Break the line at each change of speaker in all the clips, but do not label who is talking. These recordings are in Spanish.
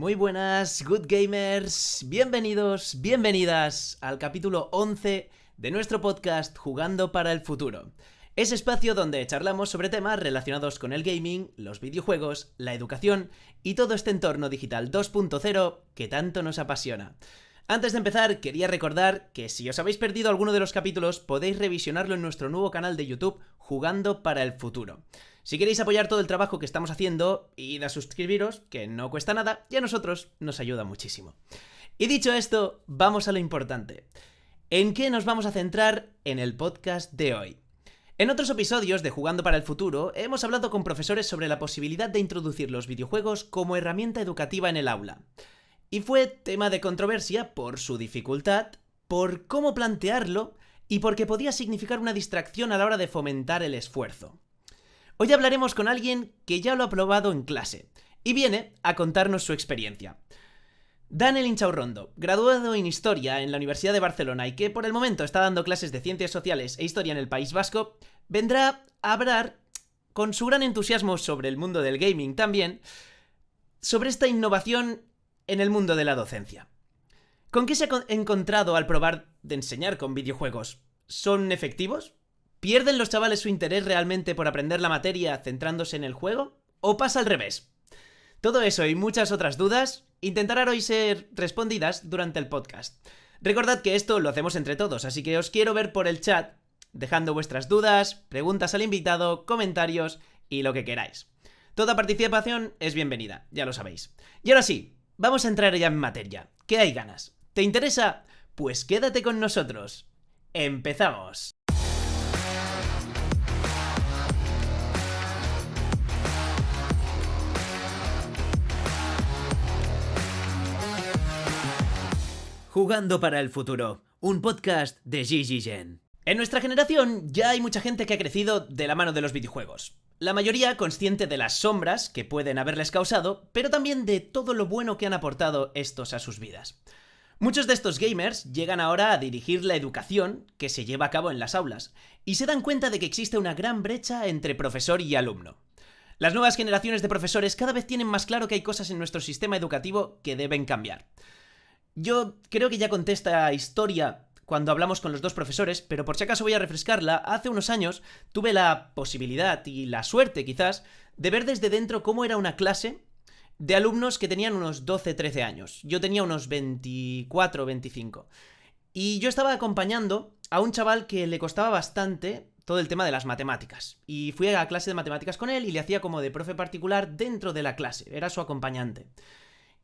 Muy buenas, Good Gamers, bienvenidos, bienvenidas al capítulo 11 de nuestro podcast Jugando para el Futuro. Ese espacio donde charlamos sobre temas relacionados con el gaming, los videojuegos, la educación y todo este entorno digital 2.0 que tanto nos apasiona. Antes de empezar, quería recordar que si os habéis perdido alguno de los capítulos, podéis revisionarlo en nuestro nuevo canal de YouTube Jugando para el Futuro. Si queréis apoyar todo el trabajo que estamos haciendo, id a suscribiros, que no cuesta nada y a nosotros nos ayuda muchísimo. Y dicho esto, vamos a lo importante. ¿En qué nos vamos a centrar en el podcast de hoy? En otros episodios de Jugando para el Futuro, hemos hablado con profesores sobre la posibilidad de introducir los videojuegos como herramienta educativa en el aula. Y fue tema de controversia por su dificultad, por cómo plantearlo y porque podía significar una distracción a la hora de fomentar el esfuerzo. Hoy hablaremos con alguien que ya lo ha probado en clase y viene a contarnos su experiencia. Daniel Inchaurrondo, graduado en Historia en la Universidad de Barcelona y que por el momento está dando clases de Ciencias Sociales e Historia en el País Vasco, vendrá a hablar, con su gran entusiasmo sobre el mundo del gaming también, sobre esta innovación en el mundo de la docencia. ¿Con qué se ha encontrado al probar de enseñar con videojuegos? ¿Son efectivos? ¿Pierden los chavales su interés realmente por aprender la materia centrándose en el juego? ¿O pasa al revés? Todo eso y muchas otras dudas intentarán hoy ser respondidas durante el podcast. Recordad que esto lo hacemos entre todos, así que os quiero ver por el chat, dejando vuestras dudas, preguntas al invitado, comentarios y lo que queráis. Toda participación es bienvenida, ya lo sabéis. Y ahora sí, vamos a entrar ya en materia. ¿Qué hay ganas? ¿Te interesa? Pues quédate con nosotros. ¡Empezamos! Jugando para el Futuro, un podcast de Gigi Gen. En nuestra generación ya hay mucha gente que ha crecido de la mano de los videojuegos. La mayoría consciente de las sombras que pueden haberles causado, pero también de todo lo bueno que han aportado estos a sus vidas. Muchos de estos gamers llegan ahora a dirigir la educación que se lleva a cabo en las aulas, y se dan cuenta de que existe una gran brecha entre profesor y alumno. Las nuevas generaciones de profesores cada vez tienen más claro que hay cosas en nuestro sistema educativo que deben cambiar. Yo creo que ya conté esta historia cuando hablamos con los dos profesores, pero por si acaso voy a refrescarla. Hace unos años tuve la posibilidad y la suerte quizás de ver desde dentro cómo era una clase de alumnos que tenían unos 12-13 años. Yo tenía unos 24 o 25. Y yo estaba acompañando a un chaval que le costaba bastante todo el tema de las matemáticas. Y fui a la clase de matemáticas con él y le hacía como de profe particular dentro de la clase. Era su acompañante.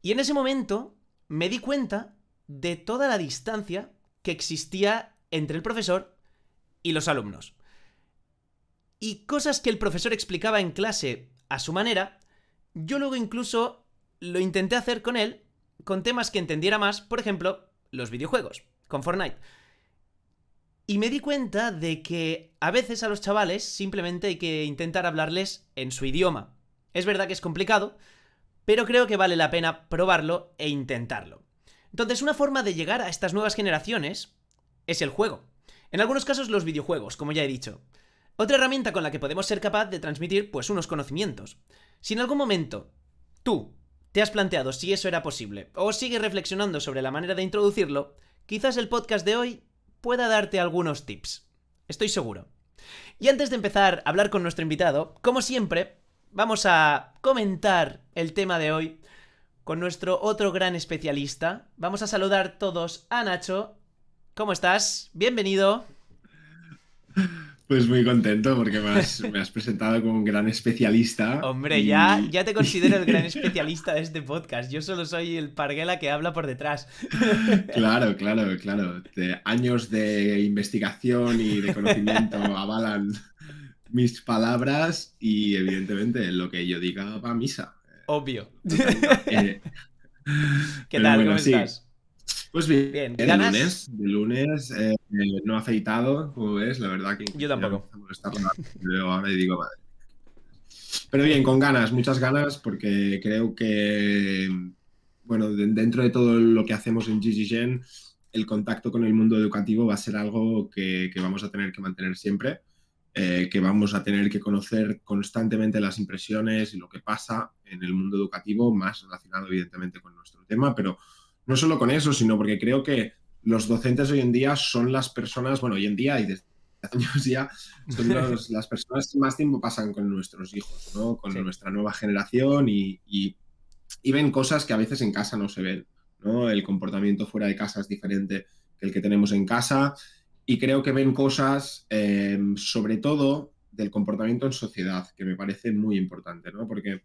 Y en ese momento me di cuenta de toda la distancia que existía entre el profesor y los alumnos. Y cosas que el profesor explicaba en clase a su manera, yo luego incluso lo intenté hacer con él, con temas que entendiera más, por ejemplo, los videojuegos, con Fortnite. Y me di cuenta de que a veces a los chavales simplemente hay que intentar hablarles en su idioma. Es verdad que es complicado, pero creo que vale la pena probarlo e intentarlo. Entonces, una forma de llegar a estas nuevas generaciones es el juego. En algunos casos los videojuegos, como ya he dicho. Otra herramienta con la que podemos ser capaz de transmitir pues unos conocimientos. Si en algún momento tú te has planteado si eso era posible o sigues reflexionando sobre la manera de introducirlo, quizás el podcast de hoy pueda darte algunos tips. Estoy seguro. Y antes de empezar a hablar con nuestro invitado, como siempre, vamos a comentar el tema de hoy con nuestro otro gran especialista. Vamos a saludar todos a Nacho. ¿Cómo estás? Bienvenido.
Pues muy contento porque me has presentado como un gran especialista.
Hombre, ya te considero el gran especialista de este podcast. Yo solo soy el parguela que habla por detrás.
Claro, claro, claro. Años de investigación y de conocimiento avalan mis palabras y evidentemente lo que yo diga va a misa.
Obvio.
Totalmente.
¿Qué
Pero
tal?
bueno,
¿Cómo
sí.
estás?
Pues bien,
Bien,
de
¿ganas?
lunes, no afeitado, como ves, la verdad que
Yo
incluso ya me
tampoco.
empieza a molestar la veo ahora y digo, madre. Pero bien, con ganas, muchas ganas, porque creo que, bueno, dentro de todo lo que hacemos en GGGen, el contacto con el mundo educativo va a ser algo que vamos a tener que mantener siempre. que vamos a tener que conocer constantemente las impresiones y lo que pasa en el mundo educativo, más relacionado evidentemente con nuestro tema, pero no solo con eso, sino porque creo que los docentes hoy en día son las personas, bueno, hoy en día y desde hace años ya, son las personas que más tiempo pasan con nuestros hijos, ¿no? Con
Sí.
nuestra nueva generación y ven cosas que a veces en casa no se ven, ¿no? El comportamiento fuera de casa es diferente que el que tenemos en casa y creo que ven cosas, sobre todo, del comportamiento en sociedad, que me parece muy importante, ¿no? Porque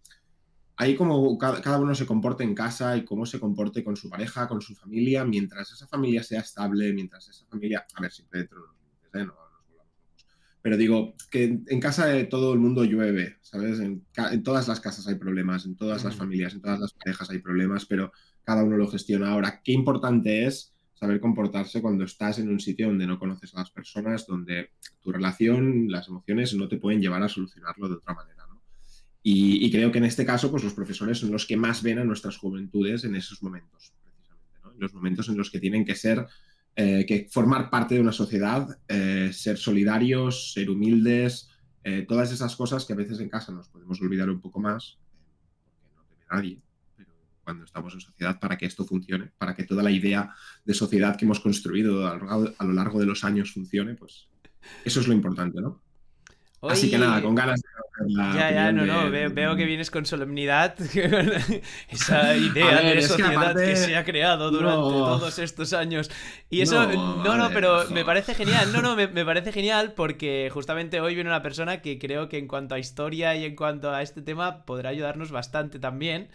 ahí como cada uno se comporte en casa y cómo se comporte con su pareja, con su familia, mientras esa familia sea estable, mientras esa familia, a ver, siempre dentro de los límites, ¿eh? No nos volvamos locos. Pero digo, que en casa de todo el mundo llueve, ¿sabes? En todas las casas hay problemas, en todas las
Ujú.
familias, en todas las parejas hay problemas, pero cada uno lo gestiona. Ahora, qué importante es saber comportarse cuando estás en un sitio donde no conoces a las personas, donde tu relación, las emociones no te pueden llevar a solucionarlo de otra manera, ¿no? Y creo que en este caso, pues los profesores son los que más ven a nuestras juventudes en esos momentos, precisamente, ¿no? En los momentos en los que tienen que ser, que formar parte de una sociedad, ser solidarios, ser humildes, todas esas cosas que a veces en casa nos podemos olvidar un poco más, porque no te ve nadie, pero cuando estamos en sociedad, para que esto funcione, para que toda la idea de sociedad que hemos construido a lo largo de los años funcione, pues eso es lo importante, ¿no? Así que nada, con
Hoy...
ganas de conocer la
Ya,
opinión
no, no,
de
veo que vienes con solemnidad, esa
A
idea
ver,
de
es que
sociedad que
aparte,
se ha creado durante
no,
todos estos años. Y eso,
no,
no,
a
no,
ver,
pero me
jo.
parece genial, no, no, me parece genial porque justamente hoy viene una persona que creo que en cuanto a historia y en cuanto a este tema podrá ayudarnos bastante también.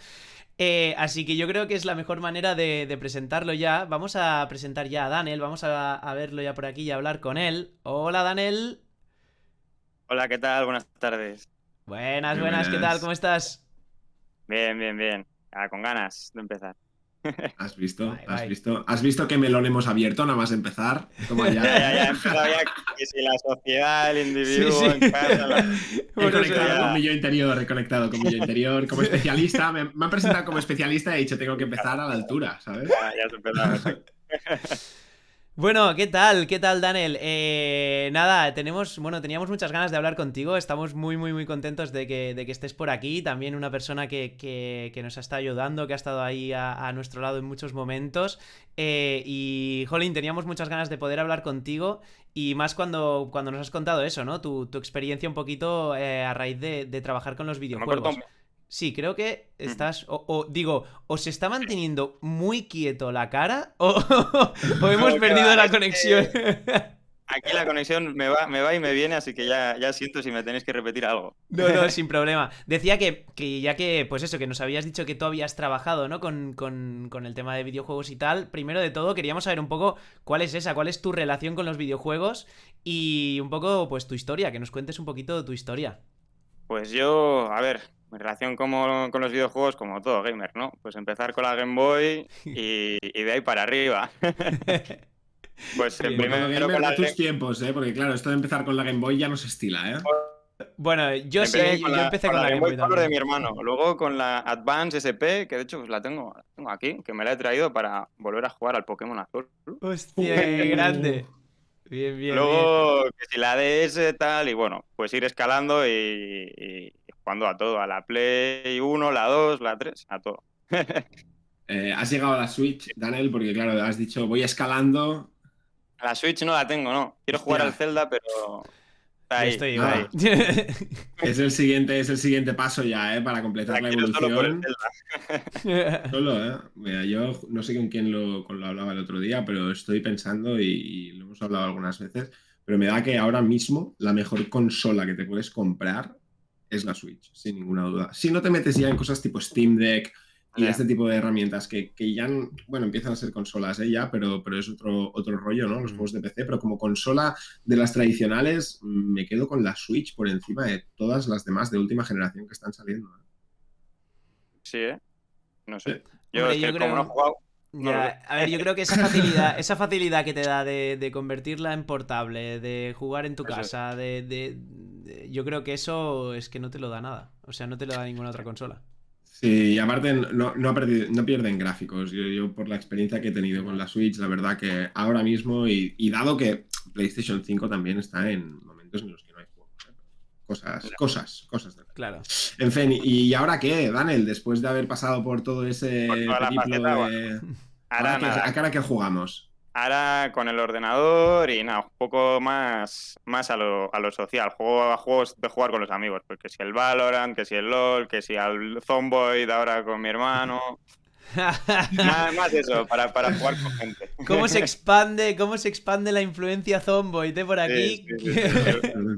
Así que yo creo que es la mejor manera de presentarlo ya. Vamos a presentar ya a Daniel, vamos a verlo ya por aquí y a hablar con él. Hola, Daniel.
Hola, ¿qué tal? Buenas tardes.
Buenas,
Muy
buenas, ¿qué tal?
buenas.
¿Cómo estás?
Bien, bien, bien. Con ganas de empezar.
¿Has visto?
Guay,
¿Has
guay.
visto? ¿Has visto qué melón hemos abierto nada más empezar? Toma ya,
Ya
¿eh?
he empezado ya que si la sociedad, el
Sí,
individuo
sí.
en casa,
He
Por eso
esto
conectado con
ya,
mi yo interior, he conectado con mi yo interior. Como especialista, me han presentado como especialista y he dicho, tengo que empezar a la altura, ¿sabes?
ya has empezado, exacto.
Bueno, ¿qué tal? ¿Qué tal, Daniel? Nada, teníamos muchas ganas de hablar contigo. Estamos muy, muy, muy contentos de que estés por aquí. También una persona que nos ha estado ayudando, que ha estado ahí a nuestro lado en muchos momentos. Y, jolín, teníamos muchas ganas de poder hablar contigo. Y más cuando nos has contado eso, ¿no? Tu experiencia un poquito a raíz de trabajar con los
Me corto
videojuegos. Sí, creo que estás. Digo, o se está manteniendo muy quieto la cara, o hemos
No, que va,
perdido la
es
conexión.
que aquí la conexión me va y me viene, así que ya siento si me tenéis que repetir algo.
No, no, sin problema. Decía que ya que, pues eso, que nos habías dicho que tú habías trabajado, ¿no? Con el tema de videojuegos y tal. Primero de todo, queríamos saber un poco cuál es esa, cuál es tu relación con los videojuegos y un poco, pues, tu historia, que nos cuentes un poquito tu historia.
Pues yo, a ver, mi relación con los videojuegos, como todo gamer, ¿no? Pues empezar con la Game Boy y de ahí para arriba. Pues
Bien,
Como todo
bien.
primero
gamer
con
de
la
tus
Game
tiempos, ¿eh? Porque claro, esto de empezar con la Game Boy ya no se estila, ¿eh?
Bueno, yo sí,
Empecé
yo empecé
con
con
la
la
Game
Game
Boy
Boy
Color de
también.
mi hermano, luego con la Advance SP, que de hecho pues la tengo aquí, que me la he traído para volver a jugar al Pokémon Azul.
Hostia, qué
Uh,
grande. Bien, bien, bien.
Luego que si la DS tal, y bueno, pues ir escalando y jugando a todo, a la Play 1, la 2, la 3, a todo.
has llegado a la Switch, Daniel, porque claro, has dicho, voy escalando.
La Switch no la tengo, no. Quiero jugar
Hostia,
al Zelda, pero está
Yo
ahí,
estoy
está ahí.
igual.
nada. Es el siguiente paso ya, ¿eh? Para completar
La
la
quiero solo por el
evolución.
Zelda.
Solo, ¿eh? Mira, yo no sé con quién lo hablaba el otro día, pero estoy pensando y lo hemos hablado algunas veces, pero me da que ahora mismo la mejor consola que te puedes comprar es la Switch, sin ninguna duda. Si no te metes ya en cosas tipo Steam Deck y
Ya.
este tipo de herramientas que ya, bueno, empiezan a ser consolas, ya, pero es otro rollo, ¿no? Los
Mm.
juegos de PC, pero como consola de las tradicionales, me quedo con la Switch por encima de todas las demás de última generación que están saliendo, ¿eh?
Sí, ¿eh? No sé.
Sí.
Yo
Hombre,
es
yo
que como no he
creo.
jugado, no lo sé.
Ya, a ver, yo creo que esa facilidad que te da de convertirla en portable, de jugar en tu
Eso es.
casa, yo creo que eso es que no te lo da nada. O sea, no te lo da ninguna otra consola.
Sí, y aparte no pierden gráficos. Yo, por la experiencia que he tenido con la Switch, la verdad que ahora mismo, y dado que PlayStation 5 también está en momentos en los que no hay juegos Cosas.
Claro.
En fin, ¿y ahora qué, Daniel? Después de haber pasado por todo ese
Por toda la
periplo
faceta,
de...
Ahora nada.
¿A qué jugamos?
Ahora con el ordenador y nada, un poco más a lo social. Juego a juegos de jugar con los amigos. Pues que si el Valorant, que si el LOL, que si al Zomboid ahora con mi hermano. Más eso, para jugar con gente.
¿Cómo se expande la influencia Zomboid, por aquí?
Sí.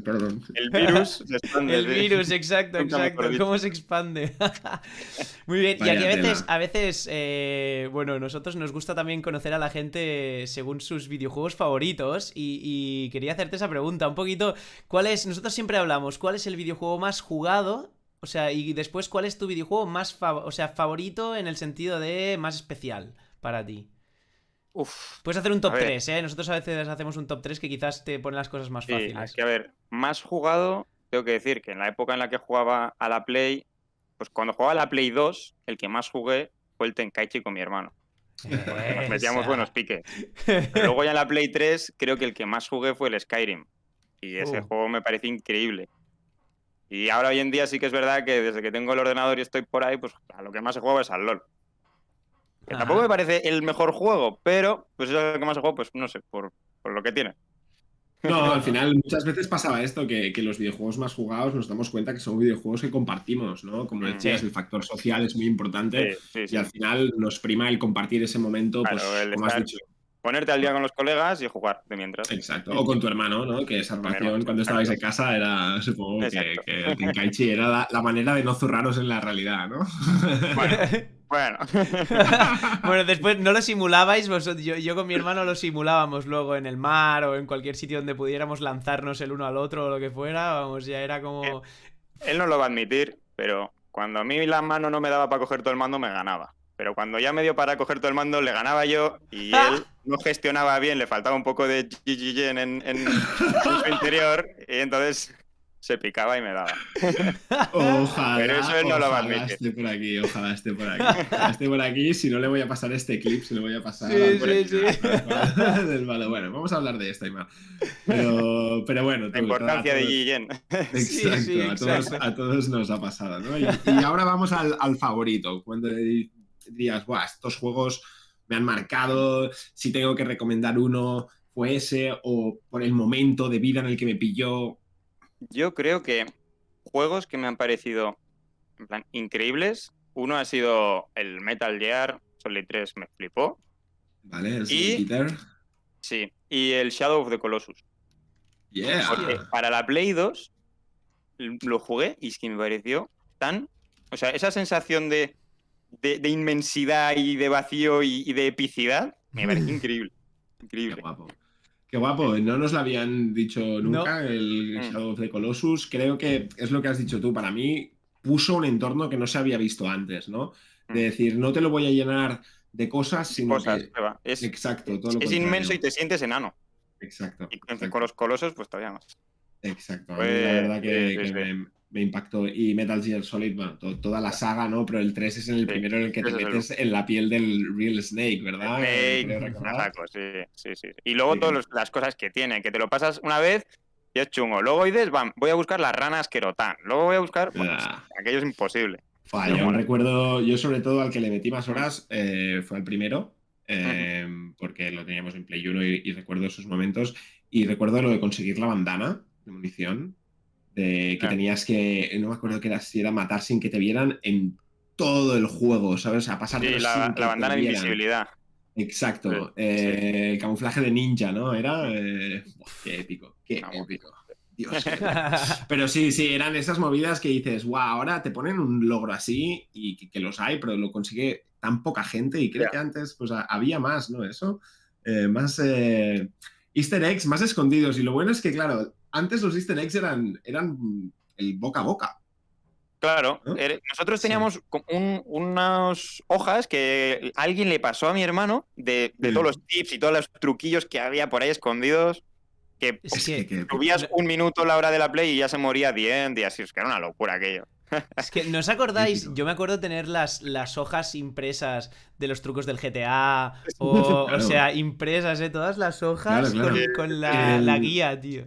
Perdón.
El virus se expande.
El virus, exacto. ¿Cómo se expande? Muy bien.
Vaya
y aquí
tela.
a veces, bueno, nosotros nos gusta también conocer a la gente según sus videojuegos favoritos y quería hacerte esa pregunta un poquito. Nosotros siempre hablamos, ¿cuál es el videojuego más jugado? O sea, y después, ¿cuál es tu videojuego más favorito en el sentido de más especial para ti?
Uf,
Puedes hacer un top
a ver.
3, ¿eh? Nosotros a veces hacemos un top 3 que quizás te pone las cosas más
Sí,
fáciles.
es que a ver, más jugado, tengo que decir que en la época en la que jugaba a la Play, pues cuando jugaba a la Play 2, el que más jugué fue el Tenkaichi con mi hermano. Nos metíamos buenos piques. Pero luego ya en la Play 3, creo que el que más jugué fue el Skyrim. Y ese juego me parece increíble. Y ahora hoy en día sí que es verdad que desde que tengo el ordenador y estoy por ahí, pues a lo que más he jugado es al LoL. Que tampoco me parece el mejor juego, pero pues es lo que más he jugado, pues no sé, por lo que tiene.
No, al final muchas veces pasaba esto, que los videojuegos más jugados nos damos cuenta que son videojuegos que compartimos, ¿no? Como decías,
Sí.
el factor social es muy importante
Sí.
y al final nos prima el compartir ese momento,
Claro,
pues
el
como has
estar,
dicho.
ponerte al día con los colegas y jugar de mientras.
Exacto, o con tu hermano, ¿no? Que esa
Con mi
relación
hermano,
cuando estabais en
exacto.
casa era, supongo
Exacto.
que el Tenkaichi era la manera de no zurraros en la realidad, ¿no?
Bueno.
Bueno, después no lo simulabais vosotros. Yo con mi hermano lo simulábamos luego en el mar o en cualquier sitio donde pudiéramos lanzarnos el uno al otro o lo que fuera. Vamos, ya era como...
Él no lo va a admitir, pero cuando a mí la mano no me daba para coger todo el mando, me ganaba. Pero cuando ya me dio para coger todo el mando, le ganaba yo y él no gestionaba bien, le faltaba un poco de GGG en su interior y entonces se picaba y me daba.
Ojalá,
Pero eso él no lo va a
ojalá
admitir.
esté por aquí, ojalá esté por aquí. Ojalá esté por aquí, si no le voy a pasar este clip, se lo voy a pasar
Sí.
del malo. Bueno, vamos a hablar de esto, Ima. Pero bueno,
La importancia de Guillén.
Exacto,
Sí, exacto.
a todos nos ha pasado, ¿no? Y ahora vamos al favorito. Cuando dirías, buah, estos juegos me han marcado, si tengo que recomendar uno, fue ese, o por el momento de vida en el que me pilló.
Yo creo que juegos que me han parecido en plan increíbles. Uno ha sido el Metal Gear Solid 3, me flipó.
¿Vale? El
Y-
Snake Eater.
Sí, y el Shadow of the Colossus.
Yeah.
Porque para la Play 2 lo jugué y es que me pareció tan... O sea, esa sensación de inmensidad y de vacío y de epicidad me pareció increíble.
Qué
Increíble.
guapo. Qué guapo, no nos lo habían dicho nunca, el Shadow of the Colossus. Creo que es lo que has dicho tú. Para mí puso un entorno que no se había visto antes, ¿no? De decir, no te lo voy a llenar de cosas, sino
Cosas,
que...
Eva.
Exacto, todo lo
Es
contrario.
inmenso y te sientes enano.
Exacto.
Y
exacto.
con los colosos, pues todavía más.
Exacto, a mí
Pues,
la verdad que
sí.
me impactó. Y Metal Gear Solid, bueno, toda la saga, ¿no? Pero el 3 es el primero en el que te
ese es el-
metes en la piel del Real Snake, ¿verdad? Creo
Snake,
recordar.
a saco, sí. Y luego
Sí,
todas las cosas que tiene, que te lo pasas una vez y es chungo. Luego dices, voy a buscar las ranas Kerotan. Luego voy a buscar... Bueno,
Ah.
aquello es imposible.
Yo
mola.
recuerdo, yo sobre todo al que le metí más horas fue el primero, porque lo teníamos en Play 1 y recuerdo esos momentos. Y recuerdo lo de conseguir la bandana de munición, de que tenías que, no me acuerdo que era, si era matar sin que te vieran en todo el juego, ¿sabes? A pasar
Sí, la bandana de invisibilidad.
Exacto,
Sí.
el camuflaje de ninja, ¿no? Era... qué épico, qué
No,
épico. Dios. Pero sí, eran esas movidas que dices, wow, ahora te ponen un logro así y que los hay, pero lo consigue tan poca gente y creo que antes pues había más, ¿no? Eso, más easter eggs, más escondidos. Y lo bueno es que, claro, antes los easter eggs eran el boca a boca.
Claro,
¿no?
nosotros teníamos unas hojas que alguien le pasó a mi hermano de todos los tips y todos los truquillos que había por ahí escondidos. Que subías un minuto la hora de la Play y ya se moría 10 días. Es que era una locura aquello.
Es que, ¿no os acordáis? Yo me acuerdo tener las hojas impresas de los trucos del GTA. O sea, impresas, todas las hojas
Claro.
con la guía, tío.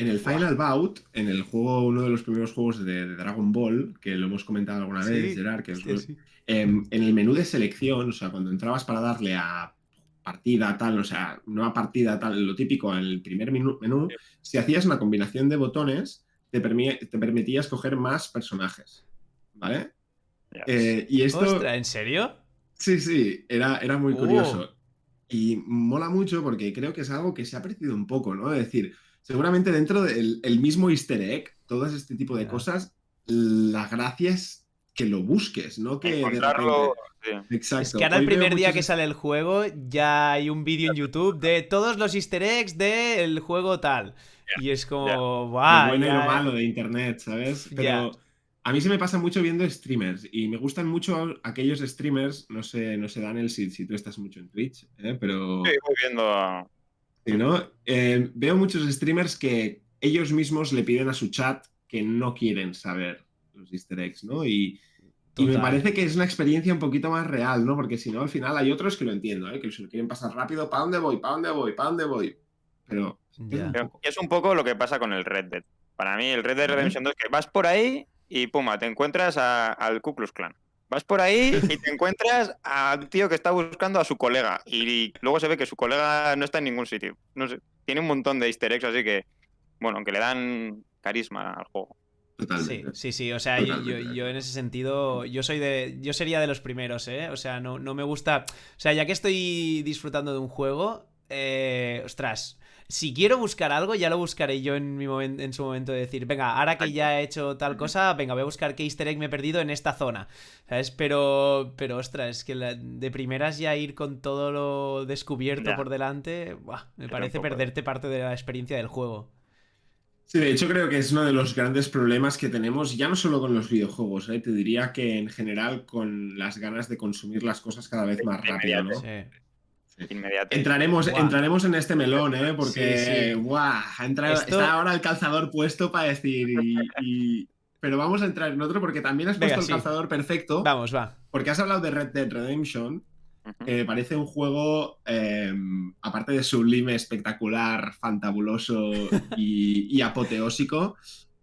En el Final Bout, en el juego, uno de los primeros juegos de Dragon Ball, que lo hemos comentado alguna vez,
Sí,
Gerard,
hostia, sí.
en el menú de selección, o sea, cuando entrabas para darle a partida tal, o sea, nueva partida tal, lo típico, en el primer menú, si hacías una combinación de botones, te permitía escoger más personajes, ¿vale?
Ya ves.
Y esto,
Ostras, ¿en serio?
sí, era muy
Uh,
curioso. Y mola mucho porque creo que es algo que se ha perdido un poco, ¿no? Es decir, seguramente dentro del el mismo easter egg, todo este tipo de
ya.
cosas, la gracia es que lo busques, no que de
Encontrarlo,
repente...
sí.
Es que
Exacto.
ahora el
Hoy veo
primer día
muchos...
que sale el juego ya hay un vídeo en YouTube de todos los easter eggs del juego tal. Y es
Ya.
como,
Lo
¡buah!
bueno y lo
Ya,
malo de Internet, ¿sabes?
ya.
Pero a mí se me pasa mucho viendo streamers y me gustan mucho aquellos streamers, no sé Daniel, si tú estás mucho en Twitch,
Sí,
pero
voy viendo.
sí, ¿no? Veo muchos streamers que ellos mismos le piden a su chat que no quieren saber los easter eggs, ¿no? Y me
Total.
parece que es una experiencia un poquito más real, ¿no? Porque si no, al final hay otros que lo entiendo, ¿eh? Que se lo quieren pasar rápido, ¿para dónde voy? ¿Para dónde voy? ¿Para dónde voy? Pero se pierde un
Ya.
poco,
Es un poco lo que pasa con el Red Dead. Para mí, el Red Dead
¿vale?
Redemption 2, que vas por ahí y puma, te encuentras al Ku Klux Klan. Vas por ahí y te encuentras a un tío que está buscando a su colega. Y luego se ve que su colega no está en ningún sitio. No sé, tiene un montón de easter eggs, así que, bueno, aunque le dan carisma al juego.
Sí,
Totalmente,
sí, sí. O sea,
totalmente de
yo en
acuerdo.
ese sentido, yo sería de los primeros, ¿eh? O sea, no me gusta. O sea, ya que estoy disfrutando de un juego, ostras. Si quiero buscar algo, ya lo buscaré yo en su momento de decir, venga, ahora que
Exacto.
ya he hecho tal
Ujú.
cosa, venga, voy a buscar qué easter egg me he perdido en esta zona. ¿Sabes? Pero ostras, es que de primeras ya ir con todo lo descubierto
Ya,
por delante, buah, me
es un
parece
poco.
perderte parte de la experiencia del juego.
Sí, de hecho creo que es uno de los grandes problemas que tenemos, ya no solo con los videojuegos, te diría que en general con las ganas de consumir las cosas cada vez más rápido,
Inmediate.
¿no?
Sí.
Sí.
Inmediate.
Buah.
Entraremos en este melón,
Sí,
porque
sí.
¡buah! Está
Esto.
ahora el calzador puesto para decir, pero vamos a entrar en otro porque también has
Venga,
puesto el
sí.
calzador perfecto,
Vamos, va.
porque has hablado de Red Dead Redemption,
Ujú.
que me parece un juego, aparte de sublime, espectacular, fantabuloso y apoteósico,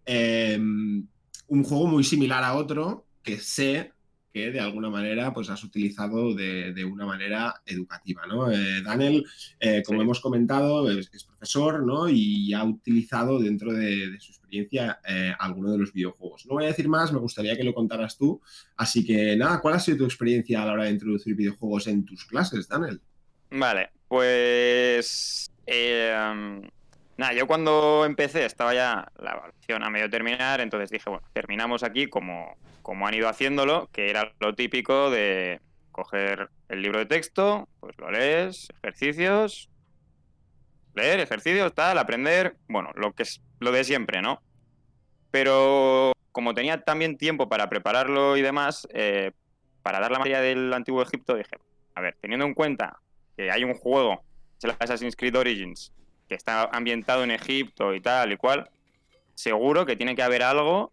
un juego muy similar a otro que sé que de alguna manera pues has utilizado de una manera educativa, ¿no? Daniel,
Sí.
como hemos comentado, es profesor, ¿no? Y ha utilizado dentro de su experiencia alguno de los videojuegos. No voy a decir más, me gustaría que lo contaras tú. Así que nada, ¿cuál ha sido tu experiencia a la hora de introducir videojuegos en tus clases, Daniel?
Vale, pues nada, yo cuando empecé estaba ya la evaluación a medio terminar, entonces dije, bueno, terminamos aquí como han ido haciéndolo, que era lo típico de coger el libro de texto, pues lo lees, ejercicios, leer, ejercicios, tal, aprender, bueno, lo que es lo de siempre, ¿no? Pero como tenía también tiempo para prepararlo y demás, para dar la materia del Antiguo Egipto, dije, a ver, teniendo en cuenta que hay un juego, es el Assassin's Creed Origins, que está ambientado en Egipto y tal y cual, seguro que tiene que haber algo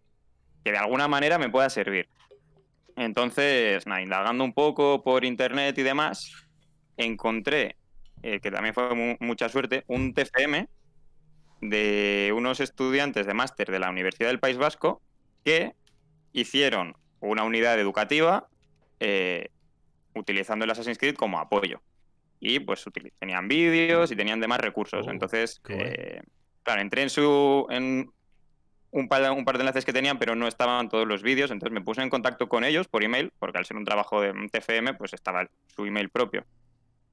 que de alguna manera me pueda servir. Entonces, nada, indagando un poco por internet y demás, encontré, que también fue mucha suerte, un TFM de unos estudiantes de máster de la Universidad del País Vasco que hicieron una unidad educativa utilizando el Assassin's Creed como apoyo. Y pues tenían vídeos y tenían demás recursos.
Oh,
Entonces,
qué guay.
claro, entré en un par de enlaces que tenían, pero no estaban todos los vídeos. Entonces me puse en contacto con ellos por email, porque al ser un trabajo de un TFM, pues estaba su email propio.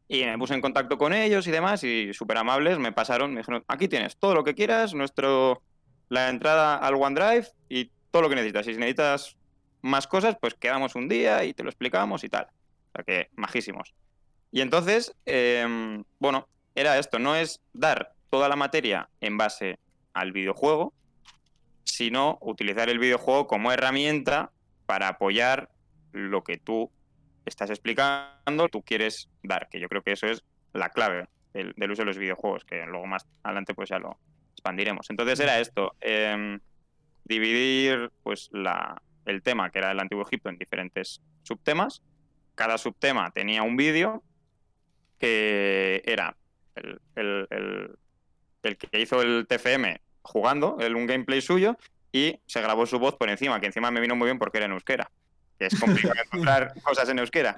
Y me puse en contacto con ellos y demás, y súper amables, me pasaron, me dijeron, aquí tienes todo lo que quieras, la entrada al OneDrive y todo lo que necesitas. Y si necesitas más cosas, pues quedamos un día y te lo explicamos y tal. O sea que, majísimos. Y entonces, bueno, era esto, no es dar toda la materia en base al videojuego, sino utilizar el videojuego como herramienta para apoyar lo que tú estás explicando, tú quieres dar, que yo creo que eso es la clave del uso de los videojuegos, que luego más adelante pues ya lo expandiremos. Entonces era esto, dividir pues el tema que era el Antiguo Egipto en diferentes subtemas. Cada subtema tenía un vídeo que era el que hizo el TFM, jugando, un gameplay suyo, y se grabó su voz por encima, que encima me vino muy bien porque era en euskera, que es complicado encontrar cosas en euskera.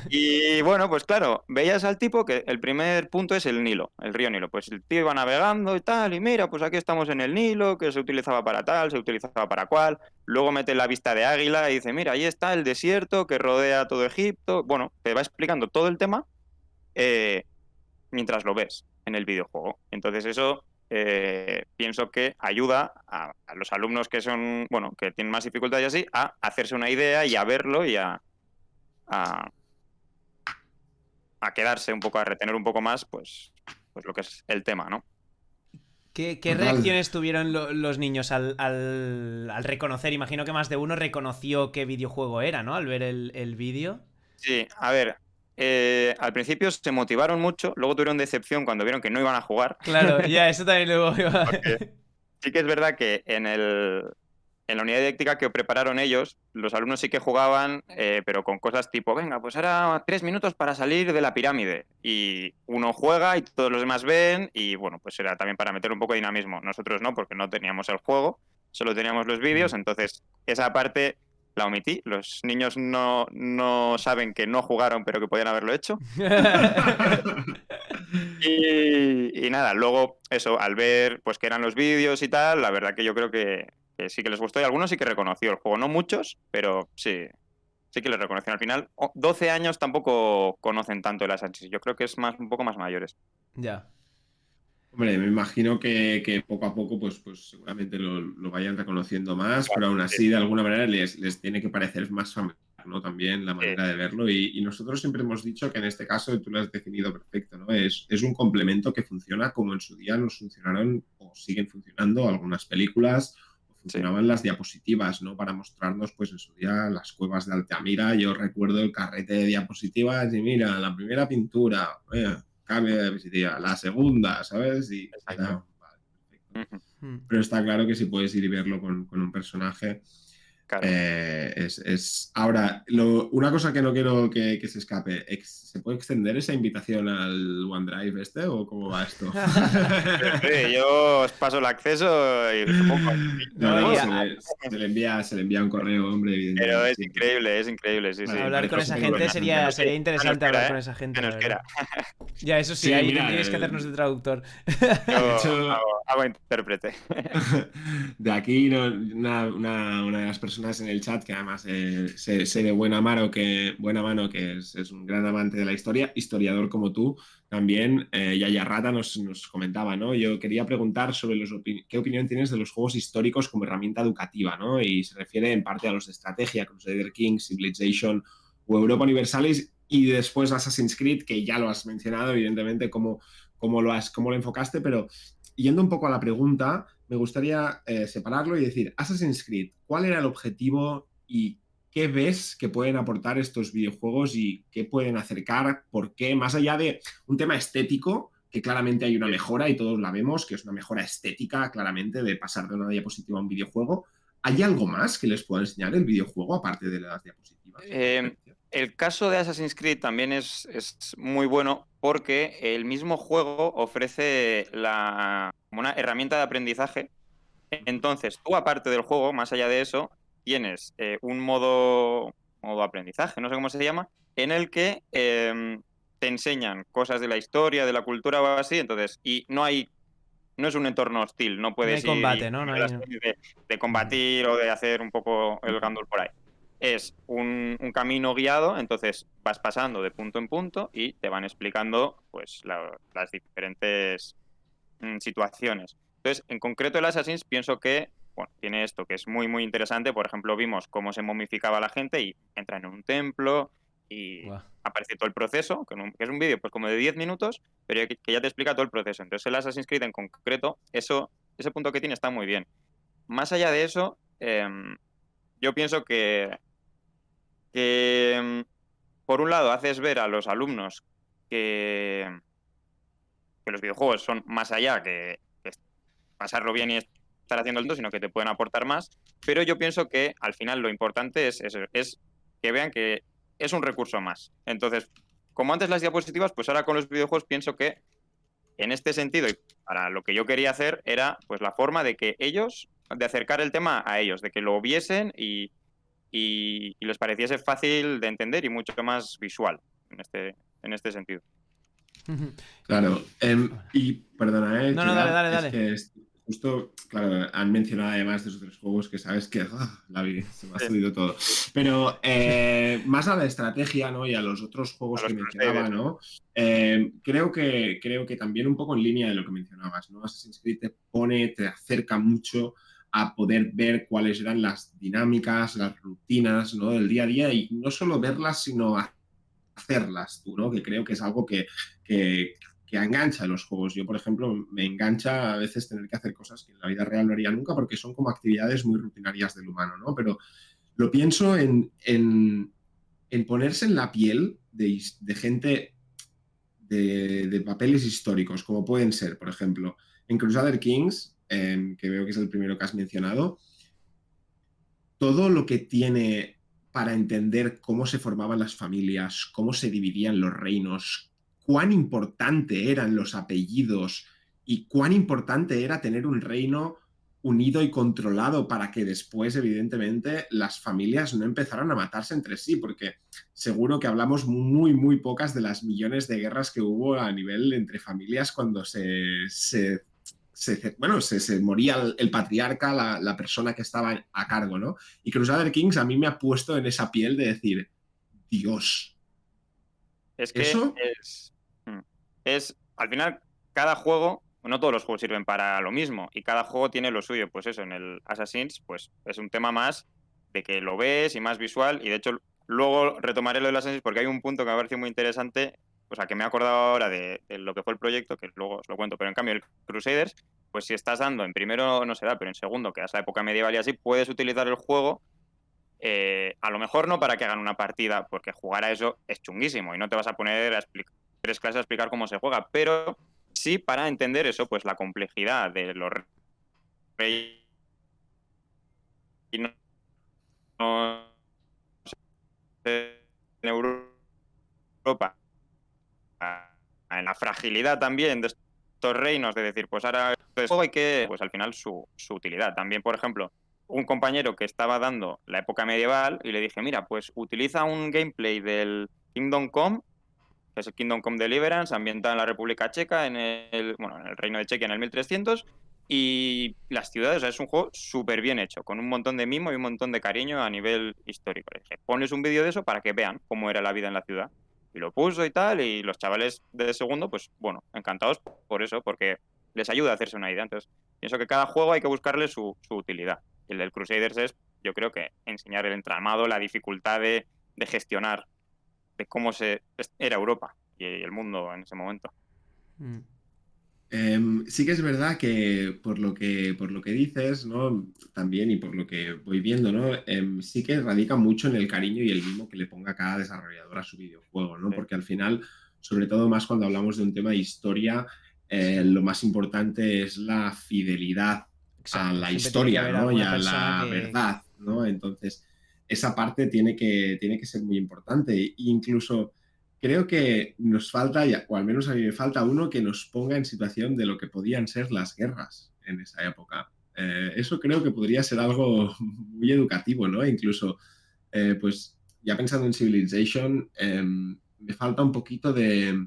Y bueno, pues claro, veías al tipo que el primer punto es el Nilo, el río Nilo. Pues el tío iba navegando y tal, y mira, pues aquí estamos en el Nilo, que se utilizaba para tal, se utilizaba para cual. Luego mete la vista de águila y dice, mira, ahí está el desierto que rodea todo Egipto. Bueno, te va explicando todo el tema mientras lo ves en el videojuego. Entonces eso pienso que ayuda a los alumnos que son, bueno, que tienen más dificultades así, a hacerse una idea y a verlo y a quedarse un poco, a retener un poco más, pues lo que es el tema, ¿no?
¿Qué reacciones tuvieron los niños al reconocer? Imagino que más de uno reconoció qué videojuego era, ¿no? Al ver el vídeo.
Sí, a ver, al principio se motivaron mucho, luego tuvieron decepción cuando vieron que no iban a jugar.
Claro, ya, eso también luego iba.
Porque sí que es verdad que en la unidad didáctica que prepararon ellos, los alumnos sí que jugaban, pero con cosas tipo, venga, pues ahora 3 minutos para salir de la pirámide. Y uno juega y todos los demás ven, y bueno, pues era también para meter un poco de dinamismo. Nosotros no, porque no teníamos el juego, solo teníamos los vídeos, entonces esa parte la omití. Los niños no saben que no jugaron, pero que podían haberlo hecho. Y nada, luego eso, al ver pues que eran los vídeos y tal, la verdad que yo creo que sí que les gustó, y algunos sí que reconoció el juego, no muchos, pero sí que les reconocieron al final. 12 años tampoco conocen tanto el Assassin's Creed, yo creo que es un poco más mayores.
Ya.
Hombre, me imagino que poco a poco pues seguramente lo vayan reconociendo más, pero aún así de alguna manera les tiene que parecer más familiar, ¿no? También la manera de verlo, y nosotros siempre hemos dicho que en este caso tú lo has definido perfecto, ¿no? Es un complemento que funciona como en su día nos funcionaron o siguen funcionando algunas películas, o funcionaban las diapositivas, ¿no? Para mostrarnos pues en su día las cuevas de Altamira. Yo recuerdo el carrete de diapositivas y mira, la primera pintura, cambio de diapositiva, la segunda, ¿sabes? Y vale, perfecto. Pero está claro que si puedes ir y verlo con un personaje, claro. Ahora, una cosa que no quiero que se escape, ¿se puede extender esa invitación al OneDrive o cómo va esto?
Sí, yo os paso el acceso y supongo.
Se le envía un correo, hombre, evidentemente.
Pero es increíble, sí, sí.
Hablar con esa gente sería interesante hablar con esa gente. Ya, eso sí, ahí tendríais que hacernos de traductor.
Yo hago intérprete.
De aquí una de las personas en el chat que además sé de buena mano que es un gran amante de la historia, historiador como tú también, Yaya Rata nos comentaba, ¿no? Yo quería preguntar sobre qué opinión tienes de los juegos históricos como herramienta educativa, ¿no? Y se refiere en parte a los de estrategia, Crusader Kings, Civilization o Europa Universalis, y después Assassin's Creed, que ya lo has mencionado, evidentemente, cómo lo enfocaste, pero yendo un poco a la pregunta, me gustaría separarlo y decir, Assassin's Creed, ¿cuál era el objetivo y qué ves que pueden aportar estos videojuegos y qué pueden acercar? ¿Por qué? Más allá de un tema estético, que claramente hay una mejora y todos la vemos, que es una mejora estética claramente de pasar de una diapositiva a un videojuego, ¿hay algo más que les pueda enseñar el videojuego aparte de las diapositivas?
El caso de Assassin's Creed también es muy bueno porque el mismo juego ofrece una herramienta de aprendizaje. Entonces, tú aparte del juego, más allá de eso, tienes un modo aprendizaje, no sé cómo se llama, en el que te enseñan cosas de la historia, de la cultura o así, entonces, y no es un entorno hostil, no puedes
ir combate, ¿no?
de combatir o de hacer un poco el gandul por ahí. Es un camino guiado, entonces vas pasando de punto en punto y te van explicando pues las diferentes situaciones. Entonces, en concreto el Assassin's pienso que tiene esto que es muy, muy interesante. Por ejemplo, vimos cómo se momificaba la gente y entra en un templo y aparece todo el proceso, que es un vídeo pues como de 10 minutos, pero que ya te explica todo el proceso. Entonces el Assassin's Creed en concreto, ese punto que tiene está muy bien. Más allá de eso, yo pienso que por un lado haces ver a los alumnos que los videojuegos son más allá que pasarlo bien y estar haciendo el todo, sino que te pueden aportar más, pero yo pienso que al final lo importante es que vean que es un recurso más. Entonces, como antes las diapositivas, pues ahora con los videojuegos pienso que en este sentido, y para lo que yo quería hacer, era pues la forma de que ellos, de acercar el tema a ellos, de que lo viesen y les pareciese fácil de entender y mucho más visual en este sentido.
Claro, y perdona,
No,
Gerard,
dale,
es
dale.
que justo, claro, han mencionado además de esos 3 juegos que sabes que se me ha subido todo. Pero más a la estrategia, ¿no? Y a los otros
A
juegos
los
que mencionaba,
Crusaders.
¿no? Creo que también un poco en línea de lo que mencionabas, ¿no? Assassin's Creed te acerca mucho a poder ver cuáles eran las dinámicas, las rutinas, ¿no? Del día a día y no solo verlas, sino hacerlas tú, ¿no? Que creo que es algo que engancha a los juegos. Yo, por ejemplo, me engancha a veces tener que hacer cosas que en la vida real no haría nunca porque son como actividades muy rutinarias del humano, ¿no? Pero lo pienso en ponerse en la piel de gente de papeles históricos, como pueden ser, por ejemplo, en Crusader Kings, que veo que es el primero que has mencionado, todo lo que tiene para entender cómo se formaban las familias, cómo se dividían los reinos, cuán importante eran los apellidos y cuán importante era tener un reino unido y controlado para que después, evidentemente, las familias no empezaran a matarse entre sí, porque seguro que hablamos muy pocas de las millones de guerras que hubo a nivel entre familias cuando se moría el patriarca, la persona que estaba a cargo, ¿no? Y Crusader Kings a mí me ha puesto en esa piel de decir, Dios,
Es que
eso,
es, al final, cada juego, no todos los juegos sirven para lo mismo y cada juego tiene lo suyo. Pues eso, en el Assassin's, pues es un tema más de que lo ves y más visual. Y de hecho, luego retomaré lo del Assassin's porque hay un punto que me ha parecido muy interesante, o sea, que me he acordado ahora de lo que fue el proyecto, que luego os lo cuento. Pero en cambio, el Crusaders, pues si estás dando en primero, no se da, pero en segundo, que es la época medieval y así, puedes utilizar el juego. A lo mejor no para que hagan una partida, porque jugar a eso es chunguísimo y no te vas a poner a 3 clases a explicar cómo se juega, pero sí para entender eso, pues la complejidad de los reinos en Europa, en la fragilidad también de estos reinos, de decir, pues ahora hay que, pues al final su utilidad. También, por ejemplo, un compañero que estaba dando la época medieval y le dije, mira, pues utiliza un gameplay del Kingdom Come, que es el Kingdom Come Deliverance, ambientado en la República Checa, en el Reino de Chequia en el 1300, y las ciudades, o sea, es un juego súper bien hecho, con un montón de mimo y un montón de cariño a nivel histórico. Le dije, ponles un vídeo de eso para que vean cómo era la vida en la ciudad. Y lo puso y tal, y los chavales de segundo, pues bueno, encantados por eso, porque les ayuda a hacerse una idea. Entonces, pienso que cada juego hay que buscarle su utilidad. Y el del Crusaders es, yo creo que enseñar el entramado, la dificultad de gestionar, de cómo era Europa y el mundo en ese momento.
Sí que es verdad que por lo que dices, ¿no? También y por lo que voy viendo, ¿no? Sí que radica mucho en el cariño y el mimo que le ponga cada desarrollador a su videojuego, ¿no?
Sí.
Porque al final, sobre todo más cuando hablamos de un tema de historia, lo más importante es la fidelidad a la
Siempre tiene que
historia,
haber
¿no? Y
alguna
a
persona
la
que...
verdad, ¿no? Entonces, esa parte tiene que ser muy importante. E incluso creo que nos falta, o al menos a mí me falta uno que nos ponga en situación de lo que podían ser las guerras en esa época. Eso creo que podría ser algo muy educativo, ¿no? Incluso, pues ya pensando en Civilization, me falta un poquito de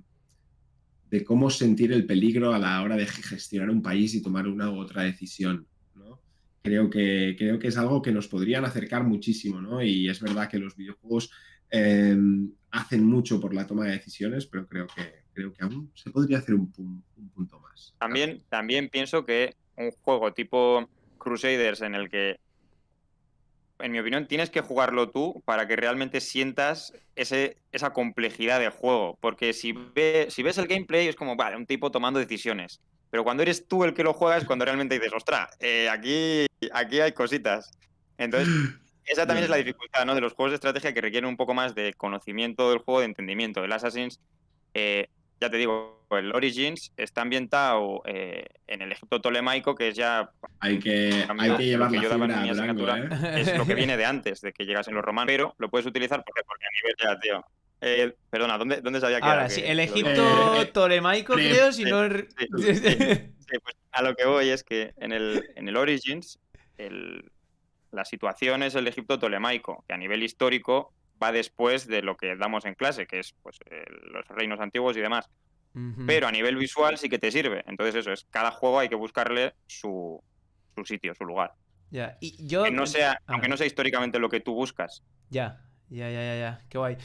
cómo sentir el peligro a la hora de gestionar un país y tomar una u otra decisión, ¿no? Creo que es algo que nos podrían acercar muchísimo, ¿no? Y es verdad que los videojuegos hacen mucho por la toma de decisiones, pero creo que aún se podría hacer un punto más.
También pienso que un juego tipo Crusaders en el que, en mi opinión, tienes que jugarlo tú para que realmente sientas esa complejidad de juego. Porque si ves el gameplay es como, vale, un tipo tomando decisiones. Pero cuando eres tú el que lo juegas es cuando realmente dices, ostras, aquí hay cositas. Entonces, esa también es la dificultad, ¿no? De los juegos de estrategia que requieren un poco más de conocimiento del juego, de entendimiento. El Assassin's, ya te digo, el Origins está ambientado en el Egipto tolemaico, que es ya,
Hay que, hay
cambio,
que
lo
llevar
que
la
yo daba en
fibra a
mi
Durango,
asignatura
¿eh?
es lo que viene de antes, de que llegasen los romanos, pero lo puedes utilizar porque a nivel ya, tío. Perdona, ¿dónde se había quedado?
Ahora sí, el
lo
Egipto tolemaico, creo, si
Sí,
no...
sí, pues a lo que voy es que en el Origins la situación es el Egipto tolemaico, que a nivel histórico va después de lo que damos en clase, que es pues, los reinos antiguos y demás.
Ujú,
Pero a nivel visual sí que te sirve. Entonces eso es, cada juego hay que buscarle su sitio, su lugar.
ya. Y
Que
yo...
no sea, aunque
Ahora.
no sea históricamente lo que tú buscas.
Ya. Qué guay.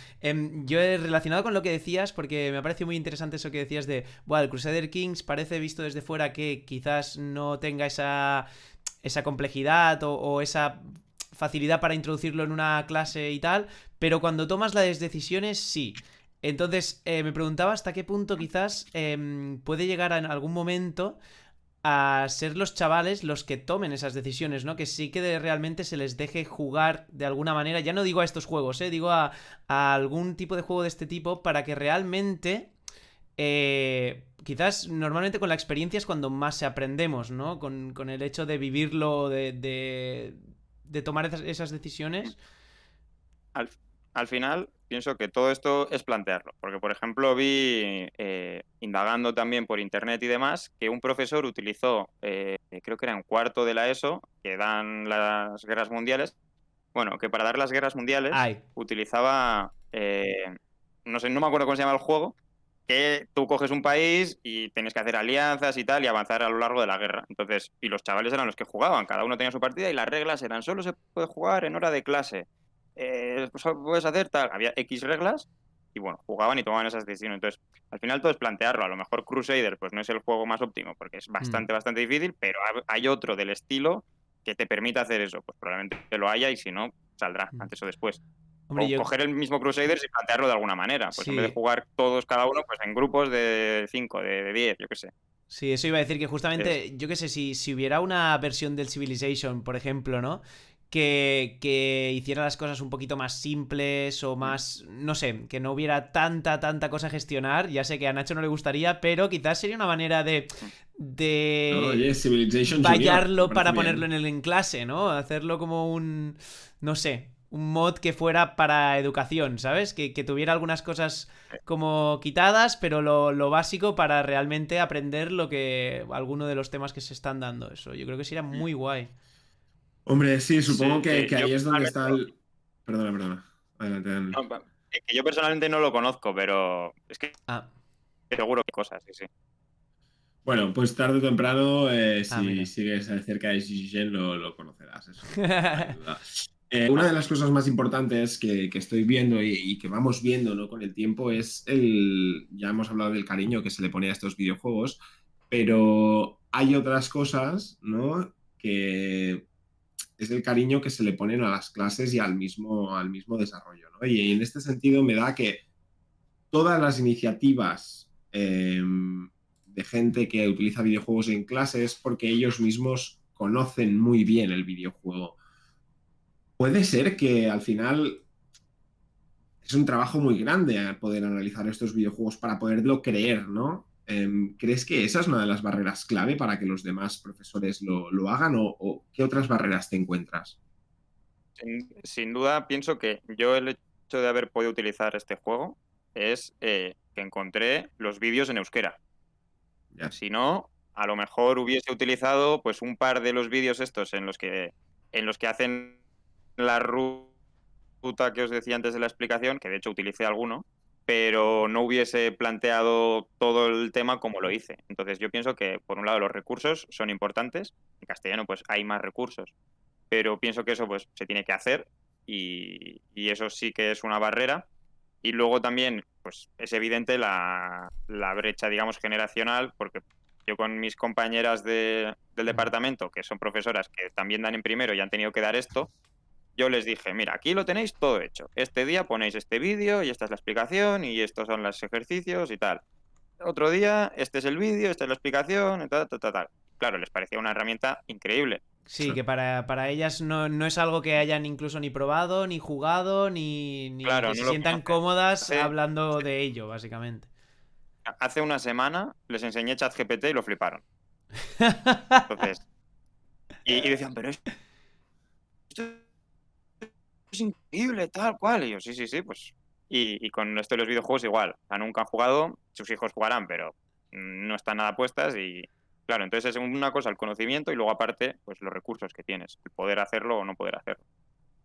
Yo he relacionado con lo que decías, porque me ha parecido muy interesante eso que decías de, bueno, el Crusader Kings parece visto desde fuera que quizás no tenga esa complejidad o esa facilidad para introducirlo en una clase y tal, pero cuando tomas las decisiones, sí. Entonces, me preguntaba hasta qué punto quizás puede llegar en algún momento a ser los chavales los que tomen esas decisiones, ¿no? Que sí que realmente se les deje jugar de alguna manera, ya no digo a estos juegos, digo a algún tipo de juego de este tipo para que realmente... quizás normalmente con la experiencia es cuando más se aprendemos, ¿no? Con el hecho de vivirlo, de tomar esas decisiones.
Al, al final, pienso que todo esto es plantearlo. Porque, por ejemplo, vi, indagando también por internet y demás, que un profesor utilizó, creo que era en cuarto de la ESO, que dan las guerras mundiales. Bueno, que para dar las guerras mundiales
Ay.
utilizaba, no sé, no me acuerdo cómo se llama el juego, que tú coges un país y tienes que hacer alianzas y tal y avanzar a lo largo de la guerra. Entonces, y los chavales eran los que jugaban, cada uno tenía su partida y las reglas eran solo se puede jugar en hora de clase. Pues puedes hacer tal, había X reglas y bueno, jugaban y tomaban esas decisiones. Entonces, al final todo es plantearlo. A lo mejor Crusader pues no es el juego más óptimo porque es bastante difícil, pero hay otro del estilo que te permita hacer eso. Pues probablemente lo haya y si no, saldrá antes o después.
Hombre,
O
yo...
coger el mismo Crusaders y plantearlo de alguna manera. Pues en vez de
Sí.
jugar todos cada uno, pues en grupos de 5, de 10, yo qué sé.
Sí, eso iba a decir que
Es,
justamente, yo qué sé, si hubiera una versión del Civilization, por ejemplo, ¿no? Que hiciera las cosas un poquito más simples o más, no sé, que no hubiera tanta cosa a gestionar. Ya sé que a Nacho no le gustaría, pero quizás sería una manera
No,
de
oye, Civilization Junior, me
vallarlo
parece
para ponerlo
bien.
en clase, ¿no? Hacerlo como un, no sé, un mod que fuera para educación, ¿sabes? Que tuviera algunas cosas como quitadas, pero lo básico para realmente aprender lo que alguno de los temas que se están dando. Eso, yo creo que sería muy guay.
Hombre, sí, supongo
sí,
que
yo
ahí es donde
personalmente
está el... Perdona. Adelante, Dani.
es que yo personalmente no lo conozco, pero es que
Ah,
seguro que hay cosas, sí.
Bueno, pues tarde o temprano, si
mira.
sigues cerca de Shijigen, lo conocerás, eso no hay duda. Una de las cosas más importantes que estoy viendo y que vamos viendo, ¿no? Con el tiempo es ya hemos hablado del cariño que se le pone a estos videojuegos, pero hay otras cosas, ¿no? Que es el cariño que se le ponen a las clases y al mismo desarrollo, ¿no? Y en este sentido me da que todas las iniciativas de gente que utiliza videojuegos en clases porque ellos mismos conocen muy bien el videojuego. Puede ser que al final es un trabajo muy grande poder analizar estos videojuegos para poderlo creer, ¿no? ¿Crees que esa es una de las barreras clave para que los demás profesores lo hagan o qué otras barreras te encuentras?
Sin duda, pienso que yo el hecho de haber podido utilizar este juego es que encontré los vídeos en euskera.
Ya.
Si no, a lo mejor hubiese utilizado pues un par de los vídeos estos en los que hacen la ruta que os decía antes de la explicación, que de hecho utilicé alguno, pero no hubiese planteado todo el tema como lo hice. Entonces yo pienso que, por un lado, los recursos son importantes. En castellano pues hay más recursos, pero pienso que eso pues se tiene que hacer y eso sí que es una barrera. Y luego también, pues es evidente la brecha, digamos, generacional, porque yo con mis compañeras del departamento, que son profesoras que también dan en primero y han tenido que dar esto, yo les dije, mira, aquí lo tenéis todo hecho. Este día ponéis este vídeo y esta es la explicación y estos son los ejercicios y tal. Otro día, este es el vídeo, esta es la explicación, y tal, tal, tal, tal. Claro, les parecía una herramienta increíble.
Sí, que para ellas no es algo que hayan incluso ni probado, ni jugado, ni que
Claro,
se
no lo
sientan
conocen.
cómodas hablando de ello, básicamente.
Hace una semana les enseñé ChatGPT y lo fliparon. Entonces, y decían, pero esto es increíble, tal cual. Y yo, sí, pues Y con esto de los videojuegos igual. O sea, nunca han jugado, sus hijos jugarán, pero no están nada puestas y claro, entonces es una cosa el conocimiento y luego aparte pues los recursos que tienes, el poder hacerlo o no poder hacerlo.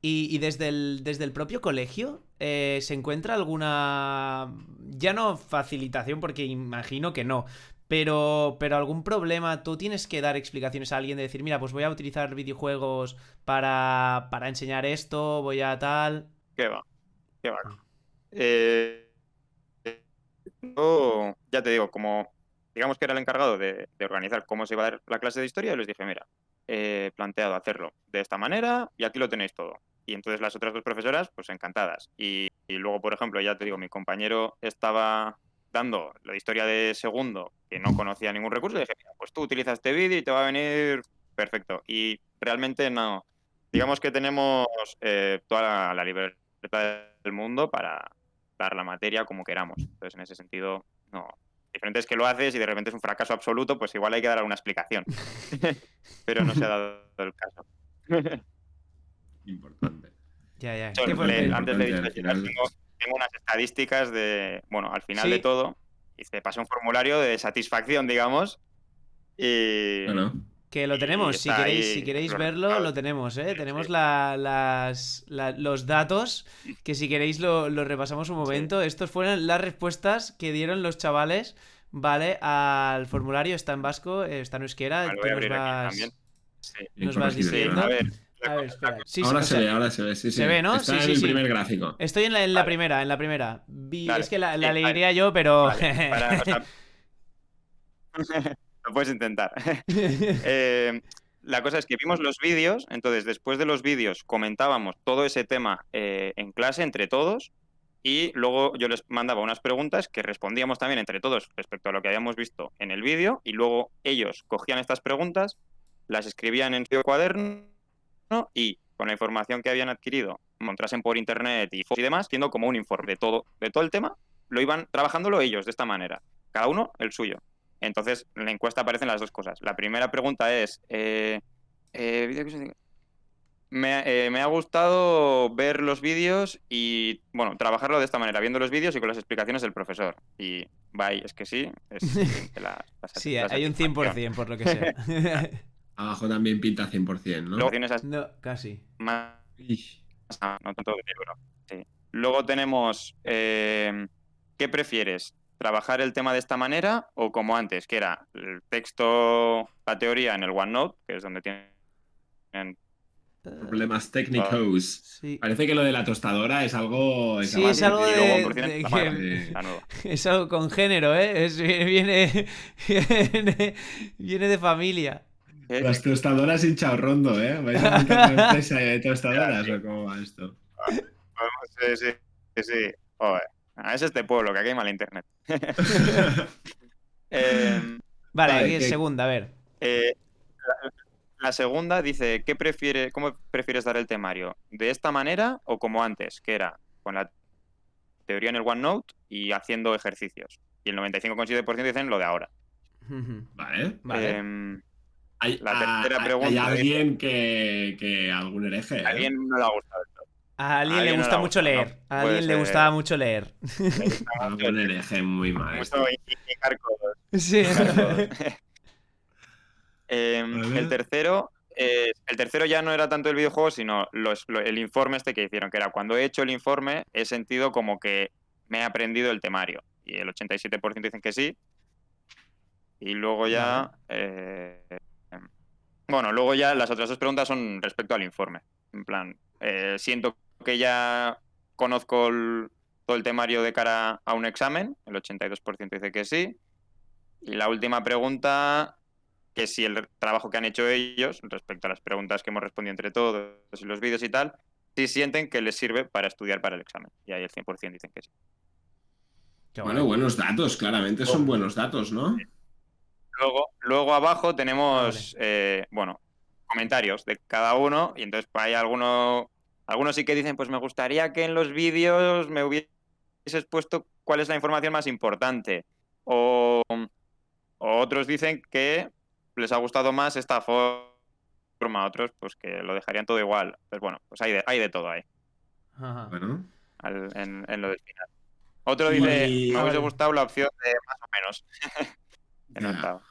Y desde el propio colegio se encuentra alguna, ya no facilitación, porque imagino que no, pero algún problema, tú tienes que dar explicaciones a alguien de decir, mira, pues voy a utilizar videojuegos para enseñar esto, voy a tal...
¿Qué va? ¿Qué va? Eh, yo, ya te digo, como digamos que era el encargado de organizar cómo se iba a dar la clase de historia, y les dije, mira, he planteado hacerlo de esta manera y aquí lo tenéis todo. Y entonces las otras dos profesoras, pues encantadas. Y luego, por ejemplo, ya te digo, mi compañero estaba dando la historia de segundo, que no conocía ningún recurso, y dije, mira, pues tú utiliza este vídeo y te va a venir perfecto. Y realmente no, digamos que tenemos toda la libertad del mundo para dar la materia como queramos. Entonces, en ese sentido, no. Diferente es que lo haces y de repente es un fracaso absoluto, pues igual hay que dar alguna explicación. Pero no se ha dado el caso.
Importante.
Ya.
Yo
¿Qué fue?
antes le he dicho,
Al final-
tengo unas estadísticas de, bueno, al final
Sí.
de todo, y te pasé un formulario de satisfacción, digamos, y...
Bueno,
Que lo tenemos, si
está
queréis,
ahí
si queréis
los
verlo,
resultados.
lo tenemos, ¿eh?
Sí,
Tenemos
sí.
los datos, que si queréis lo repasamos un momento. Estas fueron las respuestas que dieron los chavales, ¿vale? Al formulario, está en vasco, está en euskera,
Lo
tú
voy a
nos
abrir aquí
vas,
también. Sí,
bien
nos vas
corregido,
sí,
diciendo.
a ver.
A ver, espera. Sí,
ahora
o
se
sea,
ve, ahora se ve, sí, sí.
se ve, ¿no?
Está
Sí,
en el
sí.
primer gráfico.
Estoy en la
Vale.
primera, en la primera.
Dale.
Es que la
Sí,
leería yo, pero...
Vale, o sea, lo puedes intentar. La cosa es que vimos los vídeos, entonces después de los vídeos comentábamos todo ese tema en clase entre todos y luego yo les mandaba unas preguntas que respondíamos también entre todos respecto a lo que habíamos visto en el vídeo y luego ellos cogían estas preguntas, las escribían en su cuaderno y con la información que habían adquirido, encontrasen por internet y fotos y demás, siendo como un informe de todo el tema, lo iban trabajándolo ellos de esta manera, cada uno el suyo. Entonces, en la encuesta aparecen las dos cosas. La primera pregunta es, me ha gustado ver los vídeos y, bueno, trabajarlo de esta manera, viendo los vídeos y con las explicaciones del profesor. Y, es que sí, es
Sí,
la
hay un
satisfacción.
100% por lo que sea.
Abajo también pinta 100%, ¿no?
Luego tienes
No, casi.
más,
Ish.
no tanto de libro. Sí. Luego tenemos, ¿qué prefieres? ¿Trabajar el tema de esta manera o como antes, que era el texto, la teoría en el OneNote, que es donde tienen...
Problemas técnicos.
Sí.
Parece que lo de la tostadora es algo...
Sí, es
avance,
algo
Y
tío.
luego,
de-
por cierto,
de
la
que-
mala,
Sí.
la nueva.
Es algo con género, ¿eh? Viene de familia.
Las tostadoras hinchado rondo, ¿eh? ¿Vais a montar una empresa de tostadoras o cómo va esto?
Sí, sí, sí, sí. Joder. Es este pueblo, que aquí hay mal internet.
Vale,
Vale,
aquí es
¿qué?
segunda, a ver.
La segunda dice, ¿cómo prefieres dar el temario? ¿De esta manera o como antes? Que era con la teoría en el OneNote y haciendo ejercicios. Y el 95,7% dicen lo de ahora.
Vale.
Vale.
Hay,
La tercera
hay
pregunta
alguien que algún hereje, ¿eh?
A alguien no le ha gustado esto.
A alguien le
alguien no
gusta
le
mucho
gusta,
leer.
¿no?
A
Puede
alguien le
ser.
gustaba mucho leer.
Algún hereje muy mal.
Mucho indicar codos.
Sí.
Vale.
El tercero ya no era tanto el videojuego, sino el informe este que hicieron, que era cuando he hecho el informe he sentido como que me he aprendido el temario. Y el 87% dicen que sí. Y luego ya... bueno, luego ya las otras dos preguntas son respecto al informe. En plan, siento que ya conozco todo el temario de cara a un examen. El 82% dice que sí. Y la última pregunta, que si el trabajo que han hecho ellos, respecto a las preguntas que hemos respondido entre todos y los vídeos y tal, si sienten que les sirve para estudiar para el examen. Y ahí el 100% dicen que sí.
Qué
Bueno,
guay.
buenos datos, claramente son buenos datos, ¿no?
Luego abajo tenemos, bueno, comentarios de cada uno. Y entonces hay algunos sí que dicen, pues me gustaría que en los vídeos me hubieses puesto cuál es la información más importante. O otros dicen que les ha gustado más esta forma, otros pues que lo dejarían todo igual. Pues bueno, pues hay de todo ahí.
Ajá.
Bueno,
en lo del final. Otro dice,
Y-
me hubiese
vale.
gustado la opción de más o menos. Que no
Ya.
estaba.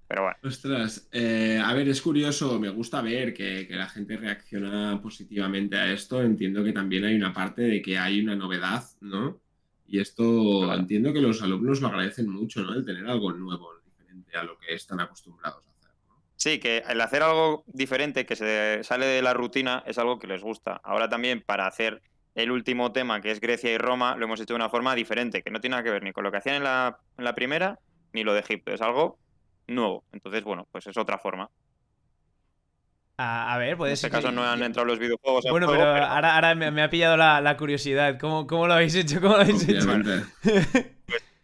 Pero bueno.
Ostras, a ver, es curioso, me gusta ver que la gente reacciona positivamente a esto. Entiendo que también hay una parte de que hay una novedad, ¿no? Y esto
Claro.
entiendo que los alumnos lo agradecen mucho, ¿no? El tener algo nuevo, diferente a lo que están acostumbrados a hacer, ¿no?
Sí, que el hacer algo diferente que se sale de la rutina es algo que les gusta. Ahora también para hacer el último tema, que es Grecia y Roma, lo hemos hecho de una forma diferente, que no tiene nada que ver ni con lo que hacían en la primera, ni lo de Egipto. Es algo nuevo. Entonces, bueno, pues es otra forma.
A ver,
En
puede
este
ser
caso
que...
no han entrado los videojuegos en
Bueno, pero
juego, pero
ahora me ha pillado la curiosidad. ¿Cómo lo habéis hecho? ¿Cómo lo habéis hecho?
Obviamente.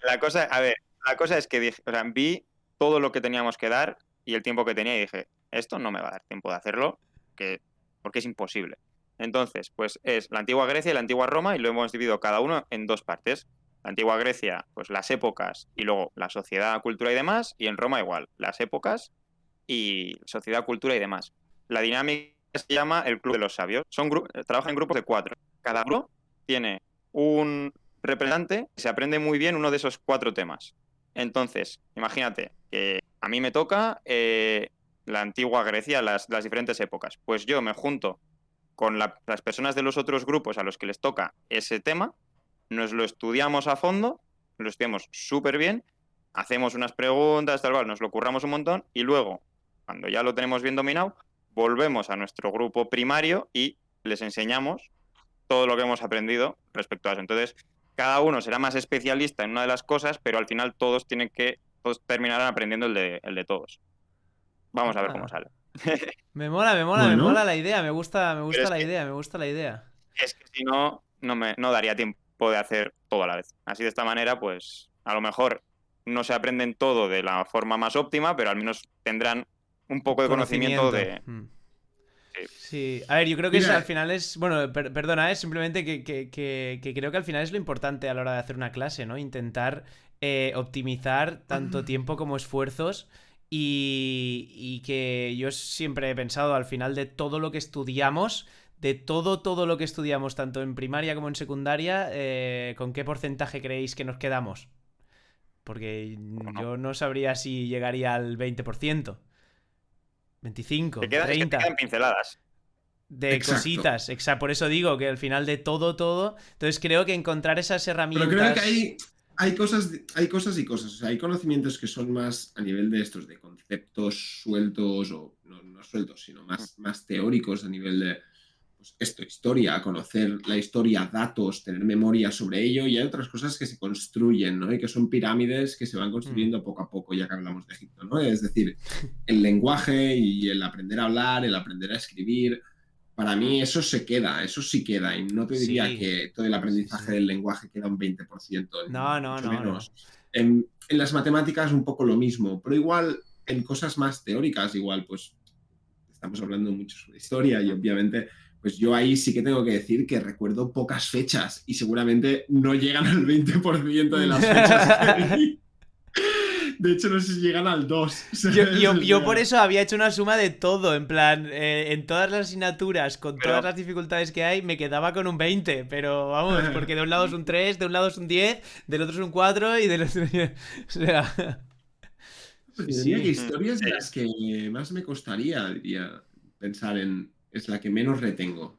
la cosa, a ver, la cosa es que dije, o sea, vi todo lo que teníamos que dar y el tiempo que tenía y dije, esto no me va a dar tiempo de hacerlo, porque es imposible. Entonces, pues es la antigua Grecia y la antigua Roma y lo hemos dividido cada uno en dos partes. La antigua Grecia, pues las épocas y luego la sociedad, cultura y demás, y en Roma igual, las épocas y sociedad, cultura y demás. La dinámica se llama el Club de los Sabios. Trabajan en grupos de 4. Cada grupo tiene un representante que se aprende muy bien uno de esos 4 temas. Entonces, imagínate que a mí me toca la antigua Grecia, las diferentes épocas. Pues yo me junto con las personas de los otros grupos a los que les toca ese tema, nos lo estudiamos a fondo, lo estudiamos súper bien, hacemos unas preguntas, tal cual, nos lo curramos un montón y luego, cuando ya lo tenemos bien dominado, volvemos a nuestro grupo primario y les enseñamos todo lo que hemos aprendido respecto a eso. Entonces, cada uno será más especialista en una de las cosas, pero al final todos terminarán aprendiendo el de todos. Vamos a ver cómo
Ah,
sale.
me
Bueno,
mola la idea, me gusta
Pero
la idea, me gusta la idea.
es que si no, no daría tiempo de hacer todo a la vez. Así de esta manera, pues a lo mejor no se aprenden todo de la forma más óptima, pero al menos tendrán un poco de conocimiento
Conocimiento.
de... Sí.
Sí, a ver, yo creo que al
mira,
final es, bueno, perdona, es simplemente que creo que al final es lo importante a la hora de hacer una clase, ¿no? Intentar optimizar tanto tiempo como esfuerzos y que yo siempre he pensado al final de todo lo que estudiamos, de todo lo que estudiamos, tanto en primaria como en secundaria, ¿con qué porcentaje creéis que nos quedamos? Porque
Bueno,
yo no sabría si llegaría al 20%. 25,
es que te
30.
quedan pinceladas.
De
exacto.
cositas, por eso digo que al final de todo. Entonces creo que encontrar esas
Pero creo que
herramientas.
hay cosas, hay cosas y cosas. O sea, hay conocimientos que son más a nivel de estos, de conceptos sueltos, o no sueltos, sino más teóricos a nivel de pues esto, historia, conocer la historia, datos, tener memoria sobre ello. Y hay otras cosas que se construyen, ¿no? Y que son pirámides que se van
Mm,
construyendo poco a poco, ya que hablamos de Egipto, ¿no? Es decir, el lenguaje y el aprender a hablar, el aprender a escribir. Para mí eso se queda, eso sí queda, y no te diría
sí,
que todo el aprendizaje
sí.
del lenguaje queda un 20%,
No,
ni
no,
mucho
no, no.
menos. En las matemáticas un poco lo mismo, pero igual en cosas más teóricas, igual pues estamos hablando mucho sobre historia y obviamente pues yo ahí sí que tengo que decir que recuerdo pocas fechas y seguramente no llegan al 20% de las fechas que vi. De hecho, no sé si llegan al 2, ¿sabes? O
Yo por
sea,
eso había hecho una suma de todo, en plan, en todas las asignaturas, con todas
Pero,
las dificultades que hay, me quedaba con un 20, pero vamos, porque de un lado es un 3, de un lado es un 10, del otro es un 4 y del otro... O sea...
pues
Sí,
yo diría que
sí.
historia es de
sí.
las que más me costaría, diría, pensar en, es la que menos retengo.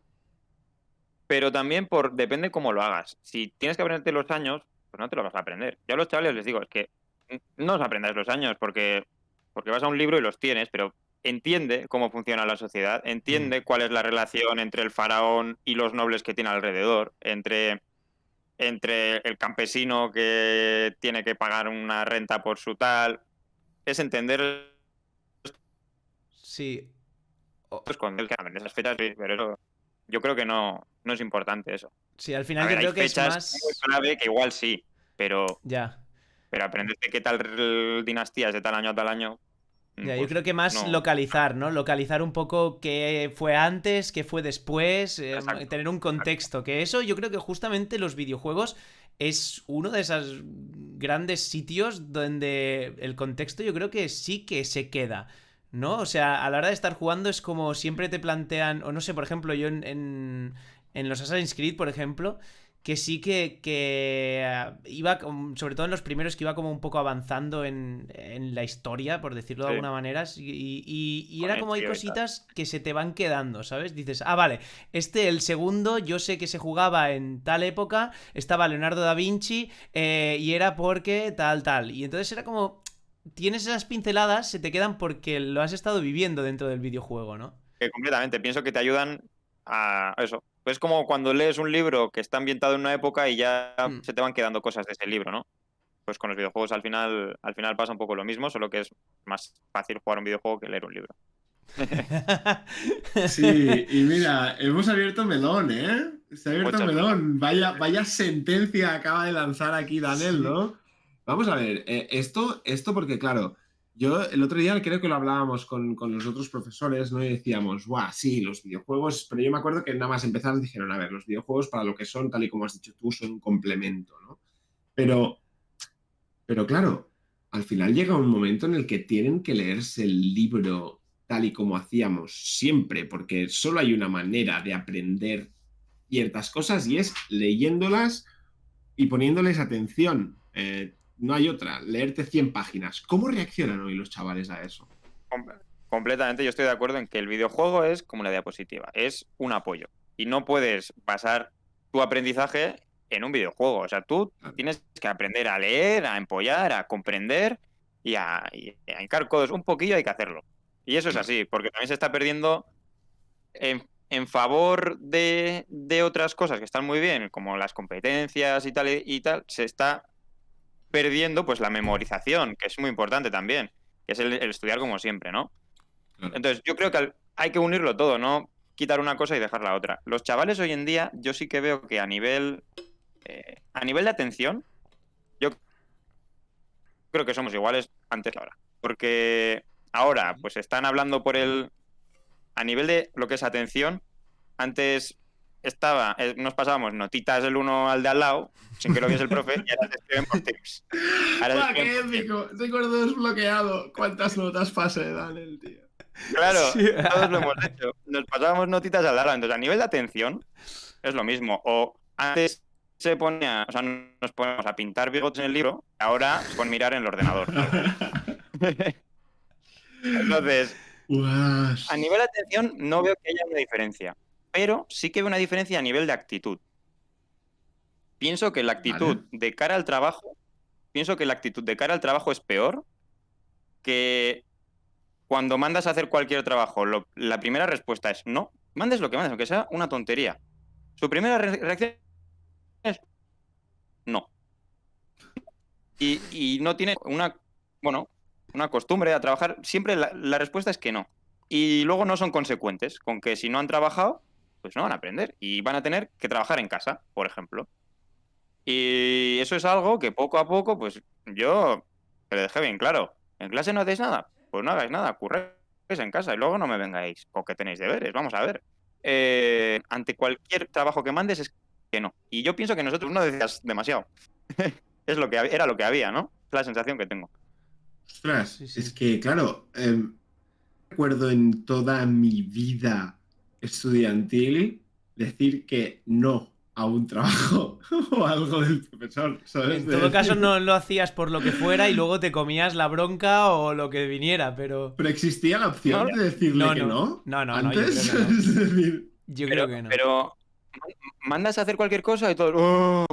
Pero también depende cómo lo hagas. Si tienes que aprenderte los años, pues no te lo vas a aprender. Yo a los chavales les digo, es que no os aprendáis los años porque vas a un libro y los tienes, pero entiende cómo funciona la sociedad,
Mm.
entiende cuál es la relación entre el faraón y los nobles que tiene alrededor, entre el campesino que tiene que pagar una renta por su tal. Es entender
Sí. O-
con el que esas fechas, sí, pero eso yo creo que no es importante eso.
sí, al
A
final
ver,
yo
hay
creo que es
fechas muy
más...
clave que igual sí,
Ya.
pero aprenderte qué tal dinastías de tal año a tal año,
Ya, yo
pues
creo que más
no.
localizar, ¿no? Localizar un poco qué fue antes, qué fue después,
Exacto,
tener un
exacto.
contexto. Que eso yo creo que justamente los videojuegos es uno de esos grandes sitios donde el contexto yo creo que sí que se queda, ¿no? O sea, a la hora de estar jugando es como siempre te plantean, o no sé, por ejemplo, yo en los Assassin's Creed, por ejemplo, que sí que iba, sobre todo en los primeros, que iba como un poco avanzando en la historia, por decirlo de alguna manera, y era como hay cositas que se te van quedando, ¿sabes? Dices, vale, el segundo, yo sé que se jugaba en tal época, estaba Leonardo da Vinci, y era porque tal, y entonces era como, tienes esas pinceladas, se te quedan porque lo has estado viviendo dentro del videojuego, ¿no?
Completamente, pienso que te ayudan a eso. Es como cuando lees un libro que está ambientado en una época y ya se te van quedando cosas de ese libro, ¿no? Pues con los videojuegos al final pasa un poco lo mismo, solo que es más fácil jugar un videojuego que leer un libro.
Sí, y mira, hemos abierto melón, ¿eh? Se ha abierto melón. Vaya sentencia acaba de lanzar aquí Daniel, ¿no? Vamos a ver, esto porque, claro, yo el otro día creo que lo hablábamos con los otros profesores, ¿no? Y decíamos, guau, sí, los videojuegos, pero yo me acuerdo que nada más empezar dijeron, a ver, los videojuegos para lo que son, tal y como has dicho tú, son un complemento, ¿no? Pero claro, al final llega un momento en el que tienen que leerse el libro tal y como hacíamos siempre, porque solo hay una manera de aprender ciertas cosas y es leyéndolas y poniéndoles atención. No hay otra, leerte 100 páginas. ¿Cómo reaccionan hoy los chavales a eso?
Completamente, yo estoy de acuerdo en que el videojuego es como una diapositiva, es un apoyo. Y no puedes basar tu aprendizaje en un videojuego. O sea, tú tienes que aprender a leer, a empollar, a comprender y a hincar codos. Un poquillo hay que hacerlo. Y eso es así, porque también se está perdiendo en favor de otras cosas que están muy bien, como las competencias y tal, se está perdiendo pues la memorización, que es muy importante también, que es el estudiar como siempre, ¿no? Entonces, yo creo que hay que unirlo todo, no quitar una cosa y dejar la otra. Los chavales hoy en día, yo sí que veo que a nivel de atención, yo creo que somos iguales antes que ahora. Porque ahora, pues están hablando a nivel de lo que es atención, antes nos pasábamos notitas el uno al de al lado, sin que lo viese el profe, y ahora se escriben por Teams.
¡Qué épico! Recuerdo desbloqueado. ¿Cuántas notas pase, Daniel, tío?
Claro, sí. Todos lo hemos hecho. Nos pasábamos notitas al lado. Entonces, a nivel de atención, es lo mismo. O antes nos poníamos a pintar bigotes en el libro, ahora con mirar en el ordenador. Entonces, a nivel de atención no veo que haya una diferencia, pero sí que veo una diferencia a nivel de actitud. Pienso que la actitud de cara al trabajo es peor que cuando mandas a hacer cualquier trabajo. La primera respuesta es no, mandes lo que mandes, aunque sea una tontería. Su primera reacción es no. Y no tiene una costumbre a trabajar. Siempre la respuesta es que no. Y luego no son consecuentes con que si no han trabajado, pues no van a aprender. Y van a tener que trabajar en casa, por ejemplo. Y eso es algo que poco a poco, pues yo te lo dejé bien claro. ¿En clase no hacéis nada? Pues no hagáis nada, curréis en casa y luego no me vengáis con que tenéis deberes. Vamos a ver. Ante cualquier trabajo que mandes es que no. Y yo pienso que nosotros no decías demasiado. Era lo que había, ¿no? Es la sensación que tengo.
Ostras, sí. Es que, claro, recuerdo en toda mi vida estudiantil decir que no a un trabajo o algo del profesor, ¿sabes?
En todo caso no lo hacías por lo que fuera y luego te comías la bronca o lo que viniera, pero...
¿Pero existía la opción de decirle que no?
No,
¿Antes?
Yo creo que no.
Pero mandas a hacer cualquier cosa y todo...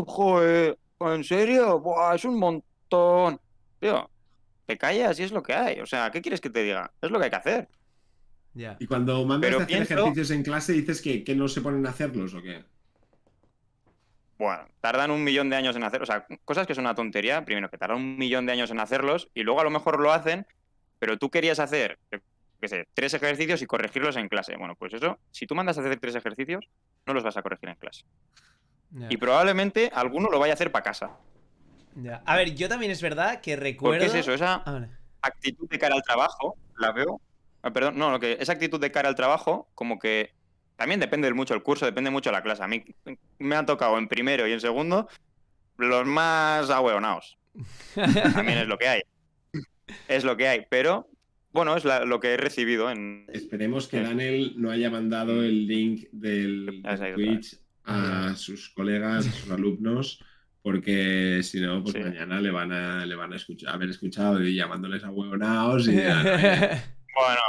¡Joder! ¿En serio? ¡Buah, es un montón! Tío, te callas y es lo que hay. O sea, ¿qué quieres que te diga? Es lo que hay que hacer.
Yeah.
Y cuando mandas a hacer ejercicios en clase, ¿dices que no se ponen a hacerlos o qué?
Bueno, tardan 1.000.000 de años en hacer, o sea, cosas que son una tontería, primero que tardan 1.000.000 de años en hacerlos y luego a lo mejor lo hacen, pero tú querías hacer, qué sé, 3 ejercicios y corregirlos en clase. Bueno, pues eso, si tú mandas a hacer 3 ejercicios, no los vas a corregir en clase. Yeah. Y probablemente alguno lo vaya a hacer para casa.
Yeah. A ver, yo también es verdad que recuerdo...
¿Qué es eso? Esa actitud de cara al trabajo, la veo... esa actitud de cara al trabajo, como que también depende mucho el curso, depende mucho de la clase. A mí me han tocado en primero y en segundo los más ahueonados. También es lo que hay. Es lo que hay, pero Bueno, es lo que he recibido en...
Esperemos que Daniel no haya mandado el link del Twitch a sus colegas, a sus alumnos, porque si no, pues mañana le van a haber escuchado y llamándoles a huevonaos y
Bueno,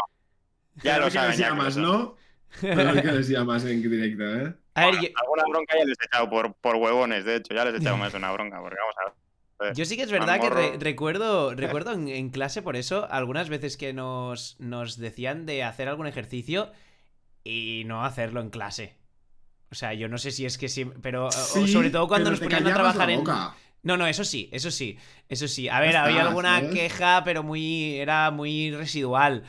ya lo saben.
Les llamas, ¿no? Pero que les llamas en directo, ¿eh?
A ver,
alguna bronca ya les he echado por huevones, de hecho, ya les he echado más una bronca, porque vamos a ver.
Yo sí que es verdad que recuerdo en clase, por eso, algunas veces que nos decían de hacer algún ejercicio y no hacerlo en clase. O sea, yo no sé si es que sí, pero
sí,
sobre todo cuando nos ponían a trabajar en... No, eso sí. A ver, había alguna queja, pero era muy residual,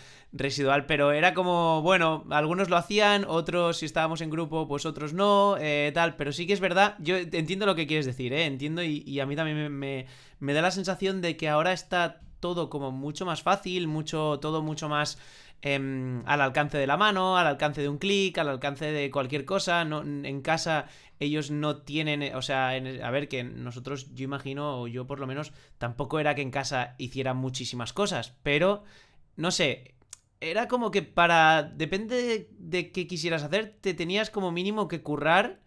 pero era como, bueno, algunos lo hacían, otros si estábamos en grupo, pues otros no, tal, pero sí que es verdad, yo entiendo lo que quieres decir, entiendo y a mí también me da la sensación de que ahora está todo como mucho más fácil, todo mucho más al alcance de la mano, al alcance de un clic, al alcance de cualquier cosa, no, en casa ellos no tienen, o sea, a ver, que nosotros, yo imagino, o yo por lo menos, tampoco era que en casa hicieran muchísimas cosas, pero, no sé, era como que depende de qué quisieras hacer, te tenías como mínimo que currar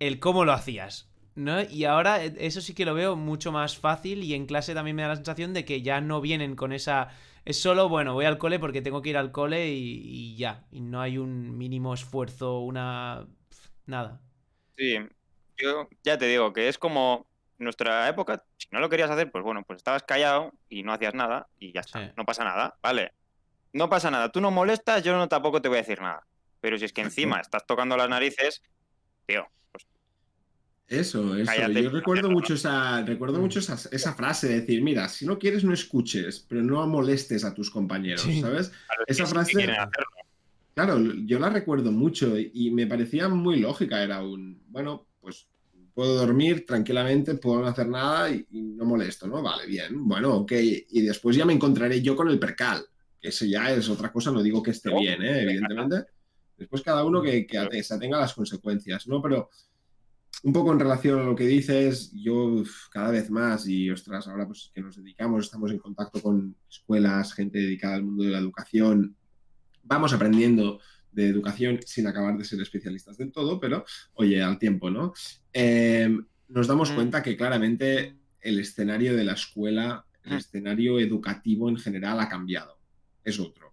el cómo lo hacías, ¿no? Y ahora eso sí que lo veo mucho más fácil y en clase también me da la sensación de que ya no vienen con esa... Es solo, bueno, voy al cole porque tengo que ir al cole y ya, y no hay un mínimo esfuerzo, nada.
Sí, yo ya te digo que es como nuestra época, si no lo querías hacer, pues bueno, pues estabas callado y no hacías nada y ya está, no pasa nada, ¿vale? No pasa nada, tú no molestas, yo tampoco te voy a decir nada. Pero si es que encima estás tocando las narices, tío, pues...
Eso. Cállate, yo recuerdo mucho esa frase de decir, mira, si no quieres no escuches, pero no molestes a tus compañeros, ¿sabes?
Claro,
esa frase... Claro, yo la recuerdo mucho y me parecía muy lógica. Era bueno, pues puedo dormir tranquilamente, puedo no hacer nada y no molesto, ¿no? Vale, bien, bueno, ok. Y después ya me encontraré yo con el percal, que eso ya es otra cosa, no digo que esté bien, evidentemente. Después cada uno que se atenga a las consecuencias, ¿no? Pero un poco en relación a lo que dices, yo cada vez más, y ostras, ahora pues que nos dedicamos, estamos en contacto con escuelas, gente dedicada al mundo de la educación, vamos aprendiendo de educación sin acabar de ser especialistas del todo, pero oye, al tiempo, ¿no? Nos damos cuenta que claramente el escenario de la escuela, el escenario educativo en general ha cambiado. Es otro.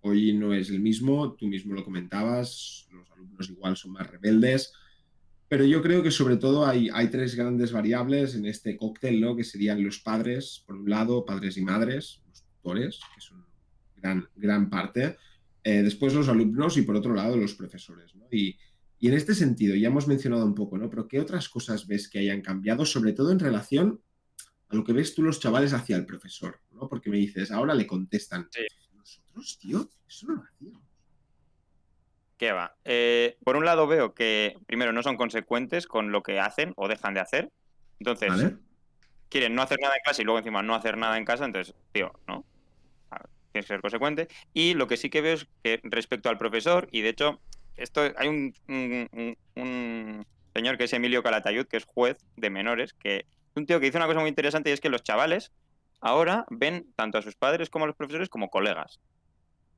Hoy no es el mismo, tú mismo lo comentabas, los alumnos igual son más rebeldes, pero yo creo que sobre todo hay tres grandes variables en este cóctel, ¿no? Que serían los padres, por un lado, padres y madres, los tutores, que son gran parte. Después los alumnos y por otro lado los profesores, ¿no? Y en este sentido, ya hemos mencionado un poco, ¿no? Pero ¿qué otras cosas ves que hayan cambiado, sobre todo en relación a lo que ves tú los chavales hacia el profesor, ¿no? Porque me dices, ahora le contestan. Sí. Nosotros, tío, eso no lo hacíamos.
¿Qué va? Por un lado veo que, primero, no son consecuentes con lo que hacen o dejan de hacer. Entonces, ¿vale? Quieren no hacer nada en clase y luego encima no hacer nada en casa, entonces, tío, ¿no? Tienes que ser consecuente. Y lo que sí que veo es que respecto al profesor, y de hecho, hay un señor que es Emilio Calatayud, que es juez de menores, que es un tío que dice una cosa muy interesante y es que los chavales ahora ven tanto a sus padres como a los profesores como colegas.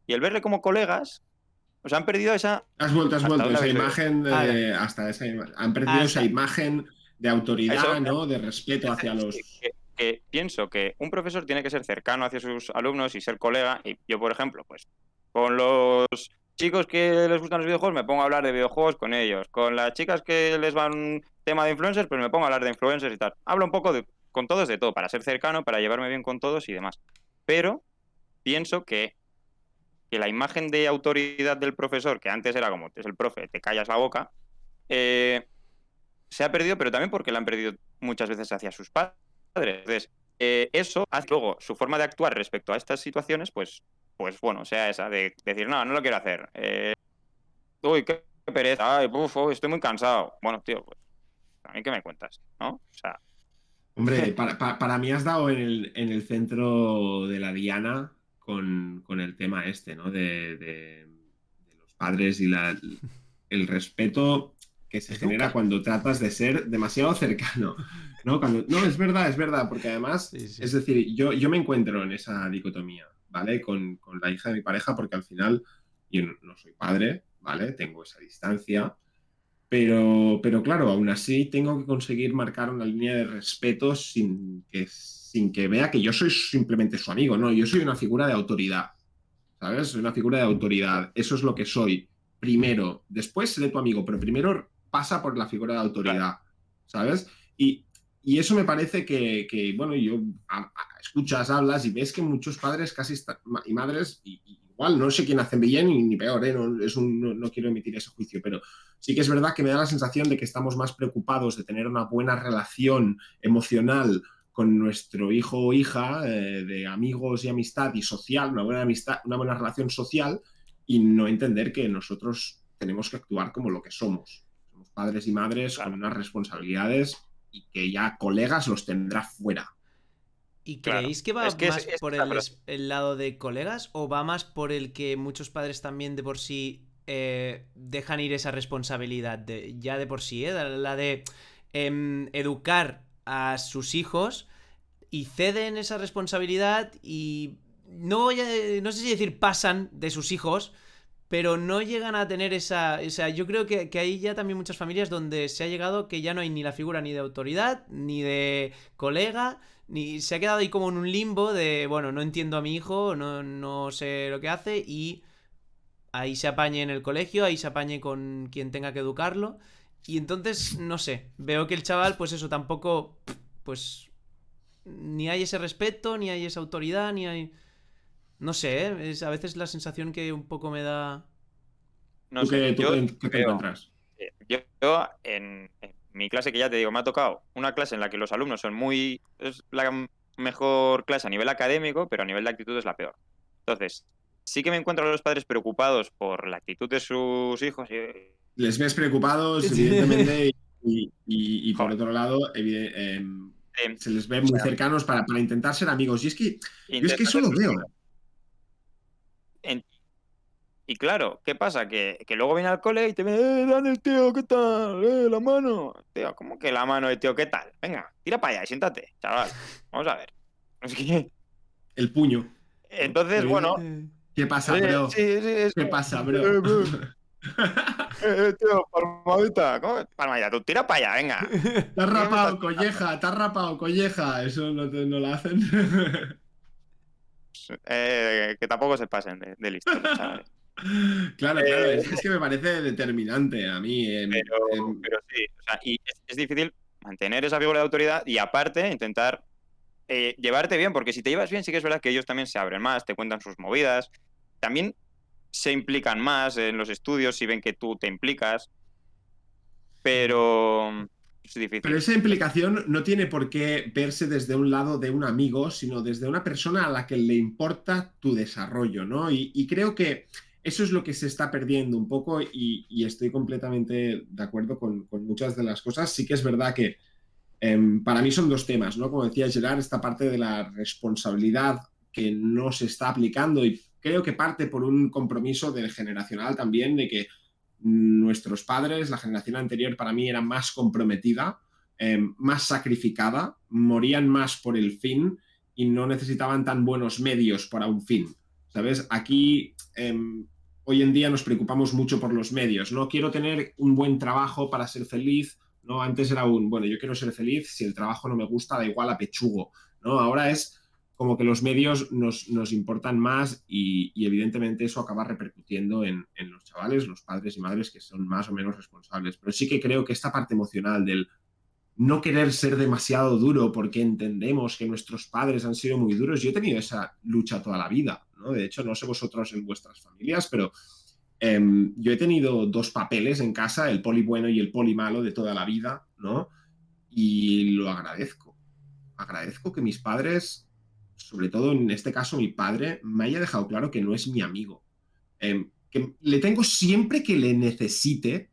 Y el verle como colegas, o sea, han perdido esa...
Has vuelto esa imagen han perdido esa imagen de autoridad, eso, ¿no? De respeto hacia los...
Que pienso que un profesor tiene que ser cercano hacia sus alumnos y ser colega. Y yo, por ejemplo, pues con los chicos que les gustan los videojuegos me pongo a hablar de videojuegos con ellos. Con las chicas que les van un tema de influencers, pues me pongo a hablar de influencers y tal. Hablo un poco con todos de todo, para ser cercano, para llevarme bien con todos y demás. Pero pienso que la imagen de autoridad del profesor, que antes era como, es el profe, te callas la boca, se ha perdido, pero también porque la han perdido muchas veces hacia sus padres. Entonces, eso hace luego su forma de actuar respecto a estas situaciones, pues bueno, sea esa, de decir, no lo quiero hacer. Uy, qué pereza, ay, estoy muy cansado. Bueno, tío, pues, ¿a mí qué me cuentas? ¿No? O sea...
Hombre, para mí has dado en el centro de la diana con el tema este, ¿no? De los padres y el respeto que se genera cuando tratas de ser demasiado cercano, ¿no? No, es verdad, porque además, sí. Es decir, yo me encuentro en esa dicotomía. ¿vale? Con la hija de mi pareja, porque al final yo no soy padre, ¿vale? Tengo esa distancia, pero claro, aún así tengo que conseguir marcar una línea de respeto sin que vea que yo soy simplemente su amigo, ¿no? Yo soy una figura de autoridad, ¿sabes? Soy una figura de autoridad, eso es lo que soy. Primero, después seré tu amigo, pero primero pasa por la figura de autoridad, ¿sabes? Y eso me parece que bueno, escuchas, hablas y ves que muchos padres y madres, igual, no sé quién hace bien ni peor, ¿eh? No quiero emitir ese juicio, pero sí que es verdad que me da la sensación de que estamos más preocupados de tener una buena relación emocional con nuestro hijo o hija, de amigos y amistad y social, una buena amistad, una buena relación social, y no entender que nosotros tenemos que actuar como lo que somos. Somos padres y madres con unas responsabilidades y que ya colegas los tendrá fuera.
¿Y creéis que va más por
la
el lado de colegas o va más por el que muchos padres también de por sí dejan ir esa responsabilidad ya de por sí, la de educar a sus hijos y ceden esa responsabilidad y no sé si decir pasan de sus hijos, pero no llegan a tener esa yo creo que hay ya también muchas familias donde se ha llegado que ya no hay ni la figura ni de autoridad, ni de colega, ni se ha quedado ahí como en un limbo de, bueno, no entiendo a mi hijo, no sé lo que hace y ahí se apañe en el colegio, ahí se apañe con quien tenga que educarlo. Y entonces, no sé, veo que el chaval, pues eso, tampoco, pues, ni hay ese respeto, ni hay esa autoridad, ni hay... No sé, es a veces la sensación que un poco me da...
No
¿Tú
sé,
qué te encuentras?
Yo en mi clase, que ya te digo, me ha tocado una clase en la que los alumnos son es la mejor clase a nivel académico, pero a nivel de actitud es la peor. Entonces, sí que me encuentro a los padres preocupados por la actitud de sus hijos.
Les ves preocupados, evidentemente, y por
Joder,
otro lado, se les ve
o
muy
sea,
cercanos para intentar ser amigos. Y es que yo es que
intenta
eso
ser
lo
sus
veo.
amigos. En- Y claro, ¿qué pasa? Que luego viene al cole y te viene, Daniel, tío, ¿qué tal? La mano. Tío, ¿cómo que la mano de tío? ¿Qué tal? Venga, tira para allá y siéntate, chaval. Vamos a ver. Es que...
El puño, ¿no?
Entonces, bueno,
¿Qué pasa, bro?
sí,
¿Qué pasa, bro?
bro. Tío, palmadita. ¿Cómo? Palmadita, tú tira para allá, venga.
Te has
¿Qué me estás
rapado,
contando?
colleja, te has rapado, colleja. Eso no lo hacen.
Que tampoco se pasen de listos los chavales.
Claro, claro,
Eh,
es que me parece determinante a mí.
pero sí, o sea, y es difícil mantener esa figura de autoridad y aparte intentar llevarte bien, porque si te llevas bien sí que es verdad que ellos también se abren más, te cuentan sus movidas, también se implican más en los estudios si ven que tú te implicas, pero es
Pero
difícil.
esa implicación no tiene por qué verse desde un lado de un amigo, sino desde una persona a la que le importa tu desarrollo, ¿no? Y creo que eso es lo que se está perdiendo un poco y estoy completamente de acuerdo con muchas de las cosas. Sí que es verdad que para mí son dos temas, ¿no? Como decía Gerard, esta parte de la responsabilidad que no se está aplicando y creo que parte por un compromiso del generacional también, de que nuestros padres, la generación anterior para mí era más comprometida, más sacrificada, morían más por el fin y no necesitaban tan buenos medios para un fin, ¿sabes? Aquí hoy en día nos preocupamos mucho por los medios, ¿no? Quiero tener un buen trabajo para ser feliz, ¿no? Antes era bueno, yo quiero ser feliz, si el trabajo no me gusta, da igual, apechugo, ¿no? Ahora es como que los medios nos importan más y evidentemente eso acaba repercutiendo en los chavales, los padres y madres que son más o menos responsables. Pero sí que creo que esta parte emocional del no querer ser demasiado duro porque entendemos que nuestros padres han sido muy duros. Yo he tenido esa lucha toda la vida, ¿no? De hecho, no sé vosotros en vuestras familias, pero yo he tenido dos papeles en casa, el poli bueno y el poli malo de toda la vida, ¿no? Y lo agradezco. Agradezco que mis padres, sobre todo en este caso mi padre, me haya dejado claro que no es mi amigo. Que le tengo siempre que le necesite,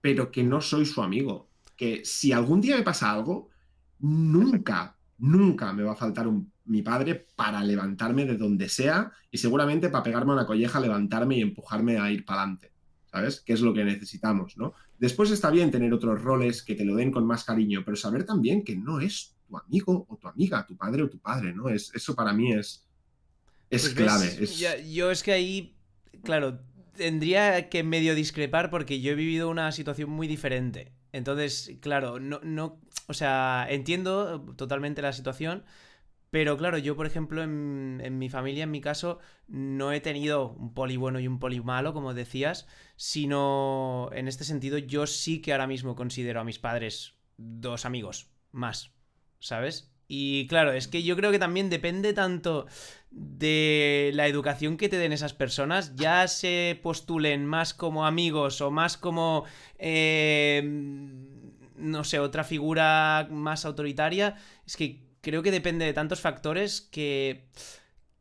pero que no soy su amigo. Que si algún día me pasa algo, nunca, nunca me va a faltar mi padre para levantarme de donde sea y seguramente para pegarme una colleja, levantarme y empujarme a ir para adelante. ¿Sabes? Que es lo que necesitamos, ¿no? Después está bien tener otros roles que te lo den con más cariño, pero saber también que no es tu amigo o tu amiga, tu padre o tu padre, ¿no? Eso para mí es es
Pues
clave.
ves, yo es que ahí, claro, tendría que medio discrepar porque yo he vivido una situación muy diferente. Entonces, claro, o sea, entiendo totalmente la situación, pero claro, yo, por ejemplo, en mi familia, en mi caso, no he tenido un poli bueno y un poli malo, como decías, sino en este sentido, yo sí que ahora mismo considero a mis padres dos amigos más, ¿sabes? Y claro, es que yo creo que también depende tanto de la educación que te den esas personas, ya se postulen más como amigos o más como, no sé, otra figura más autoritaria, es que creo que depende de tantos factores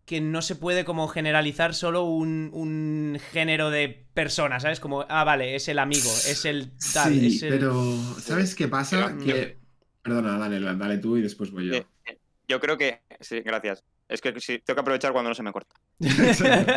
que no se puede como generalizar solo un género de personas, ¿sabes? Como, vale, es el amigo, es el tal, es
Sí,
el...
pero ¿sabes qué
Pero
pasa?
yo,
Perdona, dale tú y después voy yo.
eh, yo creo que, sí, gracias. Es que sí, tengo que aprovechar cuando no se me corta.
Exacto.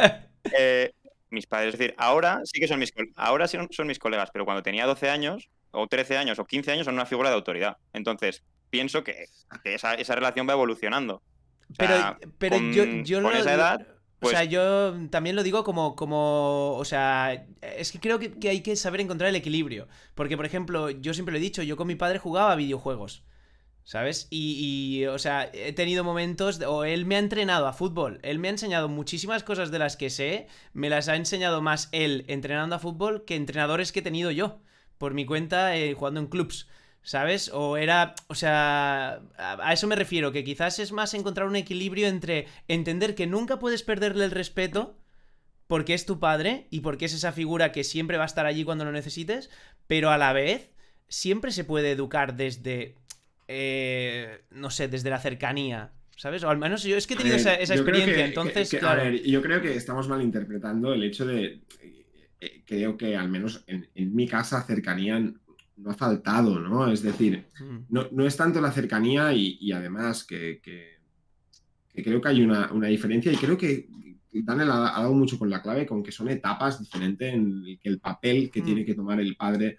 Eh, mis padres, es decir, ahora sí que ahora sí son mis colegas, pero cuando tenía 12 años, o 13 años, o 15 años, son una figura de autoridad. Entonces, pienso que esa relación va evolucionando. O
Pero,
sea,
pero yo
con esa edad,
o sea,
pues
yo también lo digo como, o sea, es que creo que hay que saber encontrar el equilibrio. Porque, por ejemplo, yo siempre lo he dicho, yo con mi padre jugaba a videojuegos. ¿Sabes? O sea, he tenido momentos, o él me ha entrenado a fútbol, él me ha enseñado muchísimas cosas de las que sé, me las ha enseñado más él entrenando a fútbol que entrenadores que he tenido yo, por mi cuenta, jugando en clubs, ¿sabes? O sea, a eso me refiero, que quizás es más encontrar un equilibrio entre entender que nunca puedes perderle el respeto, porque es tu padre y porque es esa figura que siempre va a estar allí cuando lo necesites, pero a la vez siempre se puede educar desde, no sé, desde la cercanía, ¿sabes? O al menos yo es que he
A
tenido
ver,
esa
yo creo
experiencia, entonces,
a
claro.
ver, yo creo que estamos malinterpretando el hecho de, creo que al menos en mi casa cercanía no ha faltado, ¿no? Es decir,
Mm,
no es tanto la cercanía y además que creo que hay una diferencia y creo que Daniel ha dado mucho con la clave, con que son etapas diferentes en el que el papel que
mm,
tiene que tomar el padre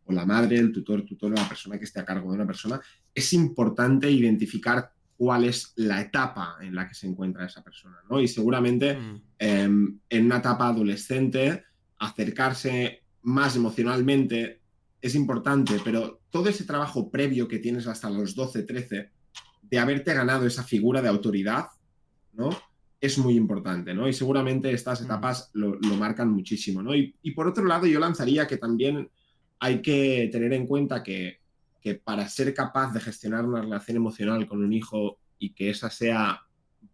o la madre, el tutor, la persona que esté a cargo de una persona, es importante identificar cuál es la etapa en la que se encuentra esa persona, ¿no? Y seguramente
mm,
en una etapa adolescente acercarse más emocionalmente es importante, pero todo ese trabajo previo que tienes hasta los 12, 13, de haberte ganado esa figura de autoridad, ¿no? Es muy importante, ¿no? Y seguramente estas
mm,
etapas lo marcan muchísimo, ¿no? Y por otro lado, yo lanzaría que también hay que tener en cuenta que para ser capaz de gestionar una relación emocional con un hijo y que esa sea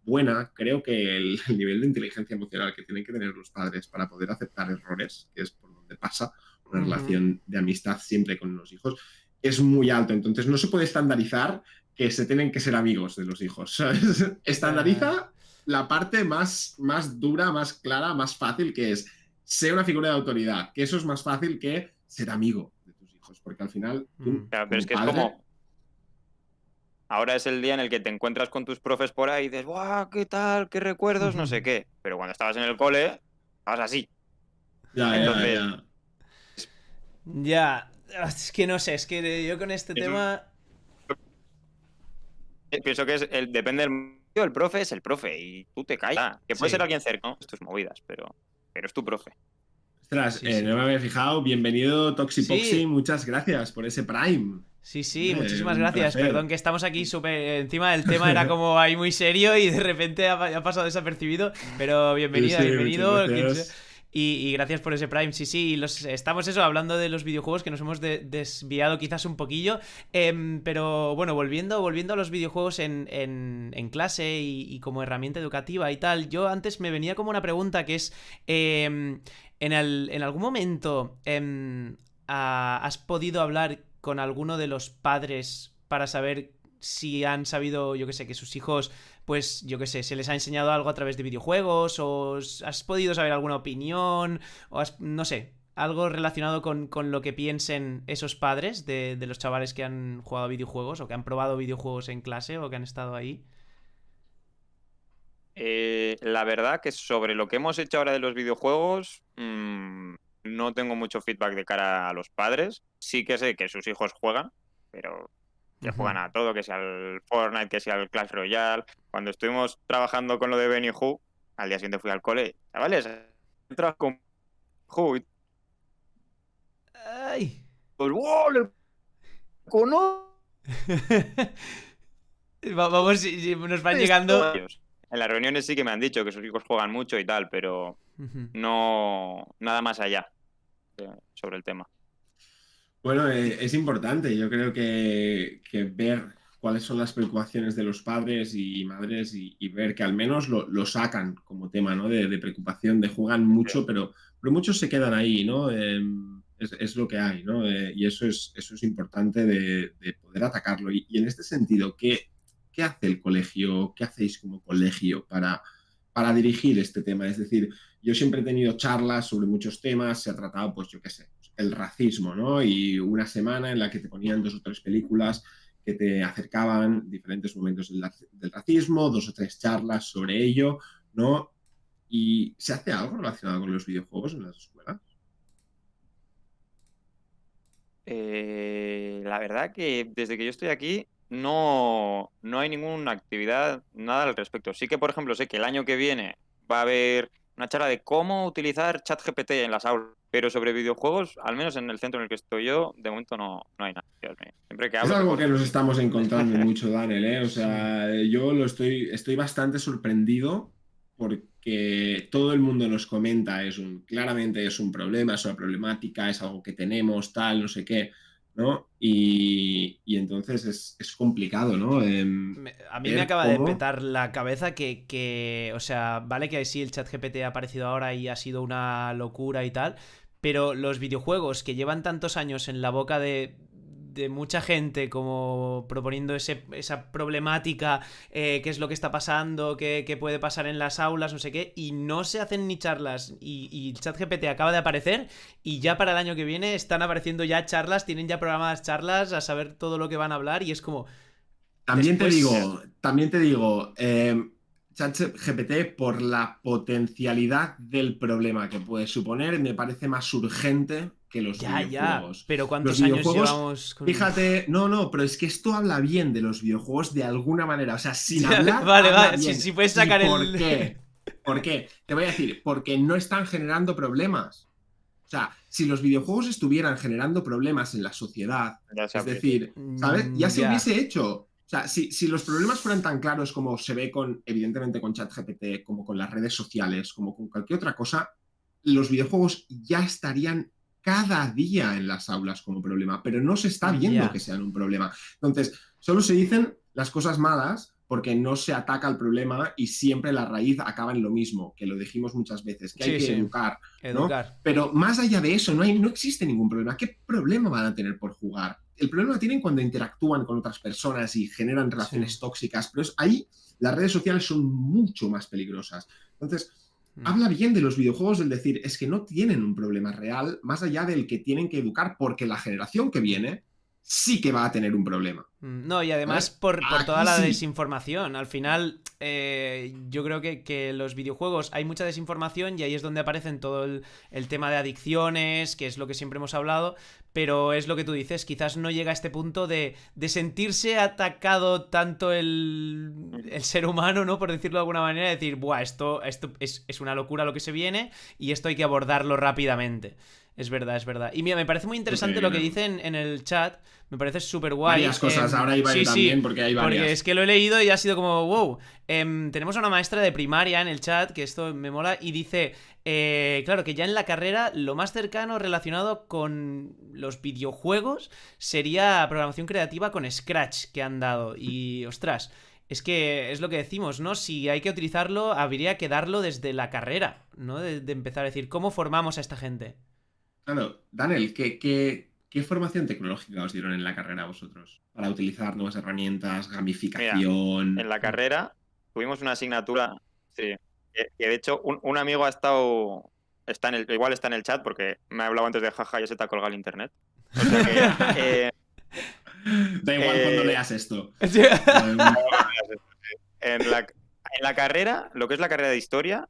buena, creo que el nivel de inteligencia emocional que tienen que tener los padres para poder aceptar errores, que es por donde pasa una
ujú,
relación de amistad siempre con los hijos, es muy alto. Entonces no se puede estandarizar que se tienen que ser amigos de los hijos, ¿sabes?
ya,
Estandariza la parte más dura, más clara, más fácil, que es ser una figura de autoridad, que eso es más fácil que ser amigo de tus hijos, porque al final tú,
mm,
claro, pero es
como
que es
padre,
como, ahora es el día en el que te encuentras con tus profes por ahí y dices, ¡guau! ¿Qué tal? ¿Qué recuerdos? No sé qué. Pero cuando estabas en el cole, estabas así. Entonces,
ya.
ya, es que no sé, es que yo con este
eso
tema...
pienso que depende el profe es el profe y tú te callas. Que puede ser
Sí,
alguien cercano, tus movidas, pero es tu profe.
Ostras,
sí,
no
sí.
me había fijado. Bienvenido, Toxipoxy.
Sí,
Muchas gracias por ese Prime.
sí, sí,
Hombre,
muchísimas
un
gracias. Perdón
placer.
que estamos aquí súper encima del tema, era como ahí muy serio y de repente ha pasado desapercibido. Pero
Sí,
bienvenida,
sí, muchas
bienvenido.
gracias.
Y gracias por ese Prime. Sí, sí, estamos eso hablando de los videojuegos que nos hemos desviado quizás un poquillo. Pero bueno, volviendo a los videojuegos en clase y como herramienta educativa y tal. Yo antes me venía como una pregunta que es: en algún momento has podido hablar con alguno de los padres para saber si han sabido, yo que sé, que sus hijos, pues, yo que sé, se les ha enseñado algo a través de videojuegos, o has podido saber alguna opinión, no sé, algo relacionado con lo que piensen esos padres de los chavales que han jugado a videojuegos o que han probado videojuegos en clase o que han estado ahí?
La verdad que sobre lo que hemos hecho ahora de los videojuegos, no tengo mucho feedback de cara a los padres. Sí que sé que sus hijos juegan, pero que
Ujú.
juegan a todo, que sea al Fortnite, que sea al Clash Royale. Cuando estuvimos trabajando con lo de Benny Who, al día siguiente fui al cole, chavales, entras con... Joder,
Ay.
pues, ¡wow! ¡Le conozco!
Vamos, si nos van llegando...
En las reuniones sí que me han dicho que sus hijos juegan mucho y tal, pero no nada más allá sobre el tema.
Bueno, es importante. Yo creo que ver cuáles son las preocupaciones de los padres y madres y ver que al menos lo sacan como tema, ¿no? De preocupación, de juegan mucho, pero muchos se quedan ahí, ¿no? Es lo que hay, ¿no? Y eso es importante de poder atacarlo. Y en este sentido, ¿qué hace el colegio? ¿Qué hacéis como colegio para dirigir este tema? Es decir, yo siempre he tenido charlas sobre muchos temas, se ha tratado, pues yo qué sé, el racismo, ¿no? Y una semana en la que te ponían 2 o 3 películas que te acercaban diferentes momentos del racismo, 2 o 3 charlas sobre ello, ¿no? ¿Y se hace algo relacionado con los videojuegos en las escuelas?
La verdad que desde que yo estoy aquí no hay ninguna actividad, nada al respecto. Sí que, por ejemplo, sé que el año que viene va a haber una charla de cómo utilizar ChatGPT en las aulas, pero sobre videojuegos, al menos en el centro en el que estoy yo, de momento no hay nada. Siempre que
Es
hablo...
algo que nos estamos encontrando mucho, Daniel, ¿eh? O sea, yo estoy bastante sorprendido porque todo el mundo nos comenta, claramente es un problema, es una problemática, es algo que tenemos, tal, no sé qué, ¿no? Y entonces es complicado, ¿no?
A mí me
Ver
acaba de
cómo...
petar la cabeza o sea, vale que sí, el ChatGPT ha aparecido ahora y ha sido una locura y tal, pero los videojuegos que llevan tantos años en la boca de mucha gente como proponiendo esa problemática, qué es lo que está pasando, qué puede pasar en las aulas, no sé qué, y no se hacen ni charlas, y ChatGPT acaba de aparecer y ya para el año que viene están apareciendo ya charlas, tienen ya programadas charlas a saber todo lo que van a hablar y es como... Después...
También te digo, ChatGPT, por la potencialidad del problema que puede suponer, me parece más urgente que los
Ya,
videojuegos.
pero
Los
¿cuántos años
videojuegos,
llevamos con...?
fíjate, no, pero es que esto habla bien de los videojuegos de alguna manera. O sea, sin
Ya,
hablar,
vale,
habla
vale,
bien.
si puedes
¿Y
sacar
por
el...
qué? ¿Por qué? Te voy a decir, porque no están generando problemas. O sea, si los videojuegos estuvieran generando problemas en la sociedad,
Ya se
es
habría.
decir, ¿sabes? Ya se
Ya,
hubiese hecho. O sea, si los problemas fueran tan claros como se ve evidentemente con ChatGPT, como con las redes sociales, como con cualquier otra cosa, los videojuegos ya estarían cada día en las aulas como problema, pero no se está viendo
ya.
que sean un problema. Entonces, solo se dicen las cosas malas porque no se ataca el problema y siempre la raíz acaba en lo mismo, que lo dijimos muchas veces, que hay
Sí,
que
sí,
educar, ¿no?
educar.
Pero más allá de eso, no existe ningún problema. ¿Qué problema van a tener por jugar? El problema lo tienen cuando interactúan con otras personas y generan
Sí.
relaciones tóxicas, pero ahí las redes sociales son mucho más peligrosas. Entonces, habla bien de los videojuegos, del decir, es que no tienen un problema real, más allá del que tienen que educar, porque la generación que viene sí que va a tener un problema.
No, y además
¿Sabes?
por toda
Aquí
la
sí.
desinformación. Al final, yo creo que los videojuegos hay mucha desinformación y ahí es donde aparecen todo el tema de adicciones, que es lo que siempre hemos hablado, pero es lo que tú dices, quizás no llega a este punto de sentirse atacado tanto el ser humano, ¿no? Por decirlo de alguna manera, de decir, buah, esto es una locura lo que se viene y esto hay que abordarlo rápidamente. Es verdad, es verdad. Y mira, me parece muy interesante lo que dicen en el chat. Me parece súper guay.
Varias cosas, ahora iba yo también, porque hay varias.
Porque es que lo he leído y ha sido como, wow. Tenemos a una maestra de primaria en el chat, que esto me mola, y dice, claro, que ya en la carrera lo más cercano relacionado con los videojuegos sería programación creativa con Scratch que han dado. Y, ostras, es que es lo que decimos, ¿no? Si hay que utilizarlo, habría que darlo desde la carrera, ¿no? De empezar a decir, ¿cómo formamos a esta gente?
Claro, Daniel, ¿qué formación tecnológica os dieron en la carrera vosotros? Para utilizar nuevas herramientas,
Mira,
gamificación.
en la carrera tuvimos una asignatura, sí, que de hecho un amigo igual está en el chat porque me ha hablado antes de jaja, ya se te ha colgado el internet. O sea que
Da igual cuando leas esto.
en la carrera, lo que es la carrera de historia,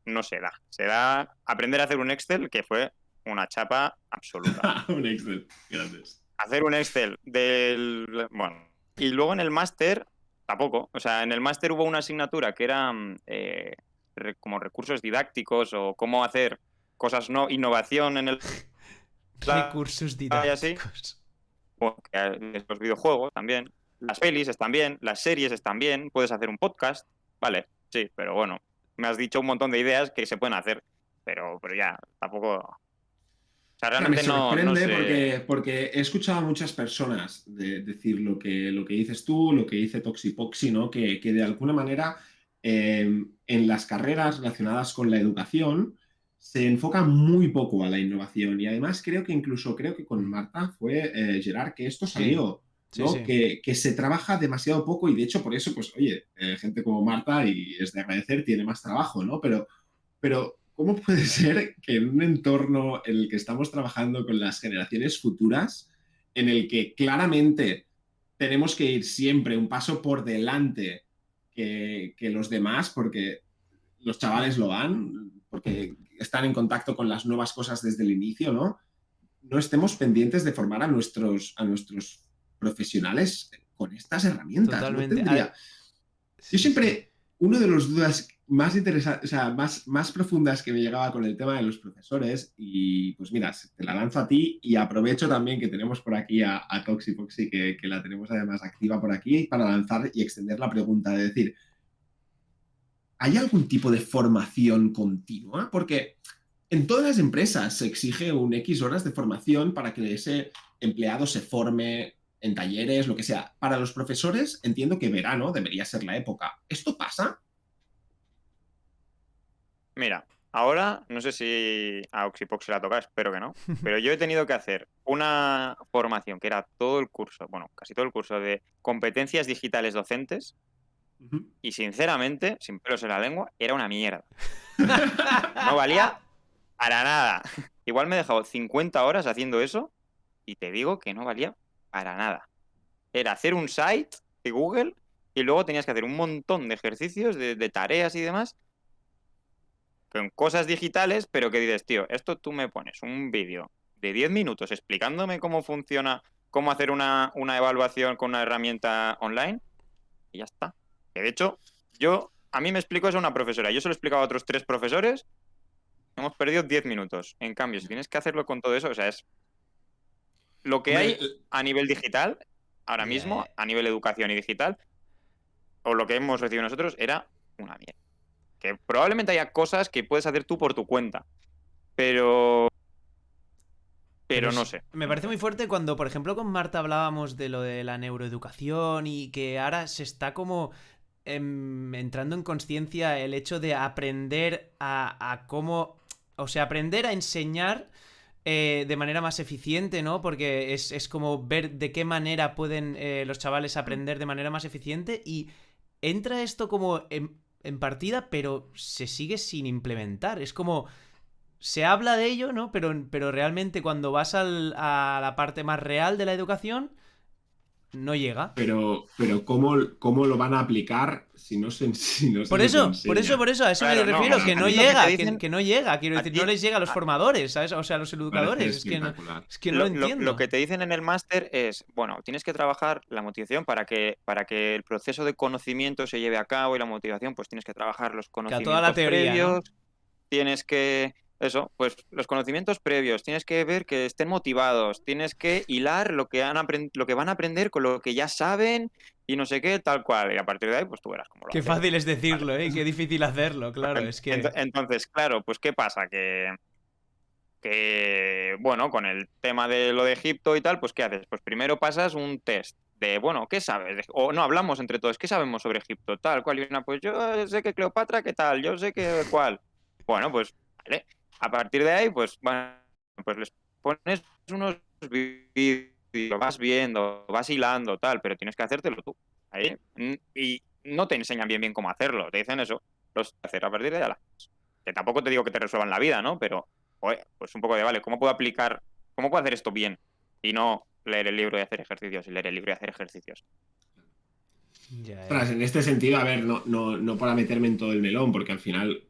no se da. Se da aprender a hacer un Excel, que fue una chapa absoluta.
Un Excel, gracias.
Hacer un Excel Bueno, y luego en el máster, tampoco. O sea, en el máster hubo una asignatura que era como recursos didácticos o cómo hacer cosas innovación en el
Recursos
y así.
didácticos.
Bueno, que los videojuegos también, las pelis están bien, las series están bien, puedes hacer un podcast, vale, sí, pero bueno, me has dicho un montón de ideas que se pueden hacer, pero ya, tampoco... O sea,
O sea, me
realmente no
sorprende
sé...
porque he escuchado a muchas personas decir lo que dices tú, lo que dice Toxipoxy, ¿no? Que de alguna manera en las carreras relacionadas con la educación se enfoca muy poco a la innovación. Y además creo que con Marta fue Gerard que esto
Sí,
salió,
sí,
¿no?
sí.
Que se trabaja demasiado poco y de hecho por eso, pues oye, gente como Marta, y es de agradecer, tiene más trabajo, ¿no? Pero, ¿cómo puede ser que en un entorno en el que estamos trabajando con las generaciones futuras, en el que claramente tenemos que ir siempre un paso por delante que los demás, porque los chavales lo van, porque están en contacto con las nuevas cosas desde el inicio, ¿no? No estemos pendientes de formar a nuestros profesionales con estas herramientas. No
Totalmente.
tendría, yo
Sí, sí.
siempre, uno de los dudas más interesantes, o sea, más profundas que me llegaba con el tema de los profesores, y pues mira, te la lanzo a ti y aprovecho también que tenemos por aquí a Toxipoxy, que la tenemos además activa por aquí, para lanzar y extender la pregunta de decir, ¿hay algún tipo de formación continua? Porque en todas las empresas se exige un X horas de formación para que ese empleado se forme en talleres, lo que sea. Para los profesores, entiendo que verano debería ser la época. ¿Esto pasa?
Mira, ahora no sé si a Oxypox se la toca, espero que no, pero yo he tenido que hacer una formación que era todo el curso, bueno, casi todo el curso de competencias digitales docentes
Ujú.
y sinceramente, sin pelos en la lengua, era una mierda. No valía para nada. Igual me he dejado 50 horas haciendo eso y te digo que no valía para nada. Era hacer un site de Google y luego tenías que hacer un montón de ejercicios, de tareas y demás, con cosas digitales, pero que dices, tío, esto tú me pones un vídeo de 10 minutos explicándome cómo funciona, cómo hacer una evaluación con una herramienta online y ya está. Que de hecho, a mí me explicó eso una profesora, yo se lo he explicado a otros 3 profesores, hemos perdido 10 minutos. En cambio, si tienes que hacerlo con todo eso, o sea, es lo que
Hombre,
hay a nivel digital, ahora
Ya,
mismo, a nivel educación y digital, o lo que hemos recibido nosotros, era una mierda. Que probablemente haya cosas que puedes hacer tú por tu cuenta, pero,
pero
pero no sé,
me
no
parece
sé.
muy fuerte cuando, por ejemplo, con Marta hablábamos de lo de la neuroeducación y que ahora se está como entrando en conciencia el hecho de aprender a cómo... O sea, aprender a enseñar de manera más eficiente, ¿no? Porque es como ver de qué manera pueden los chavales aprender de manera más eficiente y entra esto como en partida, pero se sigue sin implementar. Es como se habla de ello, ¿no? Pero realmente cuando vas a la parte más real de la educación, no llega.
pero ¿cómo lo van a aplicar si no se
Por
les
eso, por eso,
enseña?
por eso, a eso me
Claro, no,
refiero, que
a
no
ti lo que te
llega,
dicen,
que no llega, quiero
a
decir, no
ti,
les llega a los formadores, ¿sabes? O sea, a los
Parece
educadores,
espectacular.
es que no lo
lo
entiendo.
que te dicen en el máster es, bueno, tienes que trabajar la motivación para que el proceso de conocimiento se lleve a cabo y la motivación, pues tienes que trabajar los
Que a toda la
conocimientos
teoría, ¿no?
previos, tienes que, eso, pues los conocimientos previos, tienes que ver que estén motivados, tienes que hilar lo que van a aprender con lo que ya saben y no sé qué, tal cual. Y a partir de ahí, pues tú verás cómo lo
Qué
hacen.
fácil es
Vale.
decirlo, ¿eh? Y qué difícil hacerlo,
Pues
claro, es que...
entonces, claro, pues ¿qué pasa? Bueno, con el tema de lo de Egipto y tal, pues ¿qué haces? Pues primero pasas un test de, bueno, ¿qué sabes? O no, hablamos entre todos, ¿qué sabemos sobre Egipto? Tal, cual, y una, pues yo sé que Cleopatra, ¿qué tal? Yo sé que cuál. Bueno, pues, vale. A partir de ahí, pues, bueno, pues les pones unos vídeos, vas viendo, vas hilando, tal, pero tienes que hacértelo tú. Ahí. Y no te enseñan bien cómo hacerlo, te dicen eso, los hacer a partir de ahí. Que tampoco te digo que te resuelvan la vida, ¿no? Pero joder, pues un poco de, vale, cómo puedo hacer esto bien? Y no leer el libro y hacer ejercicios, y leer el libro y hacer ejercicios.
Ya,
Ostras, en este sentido, a ver, no para meterme en todo el melón, porque al final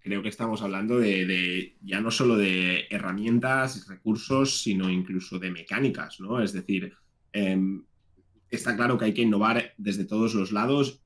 creo que estamos hablando de ya no solo de herramientas, recursos, sino incluso de mecánicas, ¿no? Es decir, está claro que hay que innovar desde todos los lados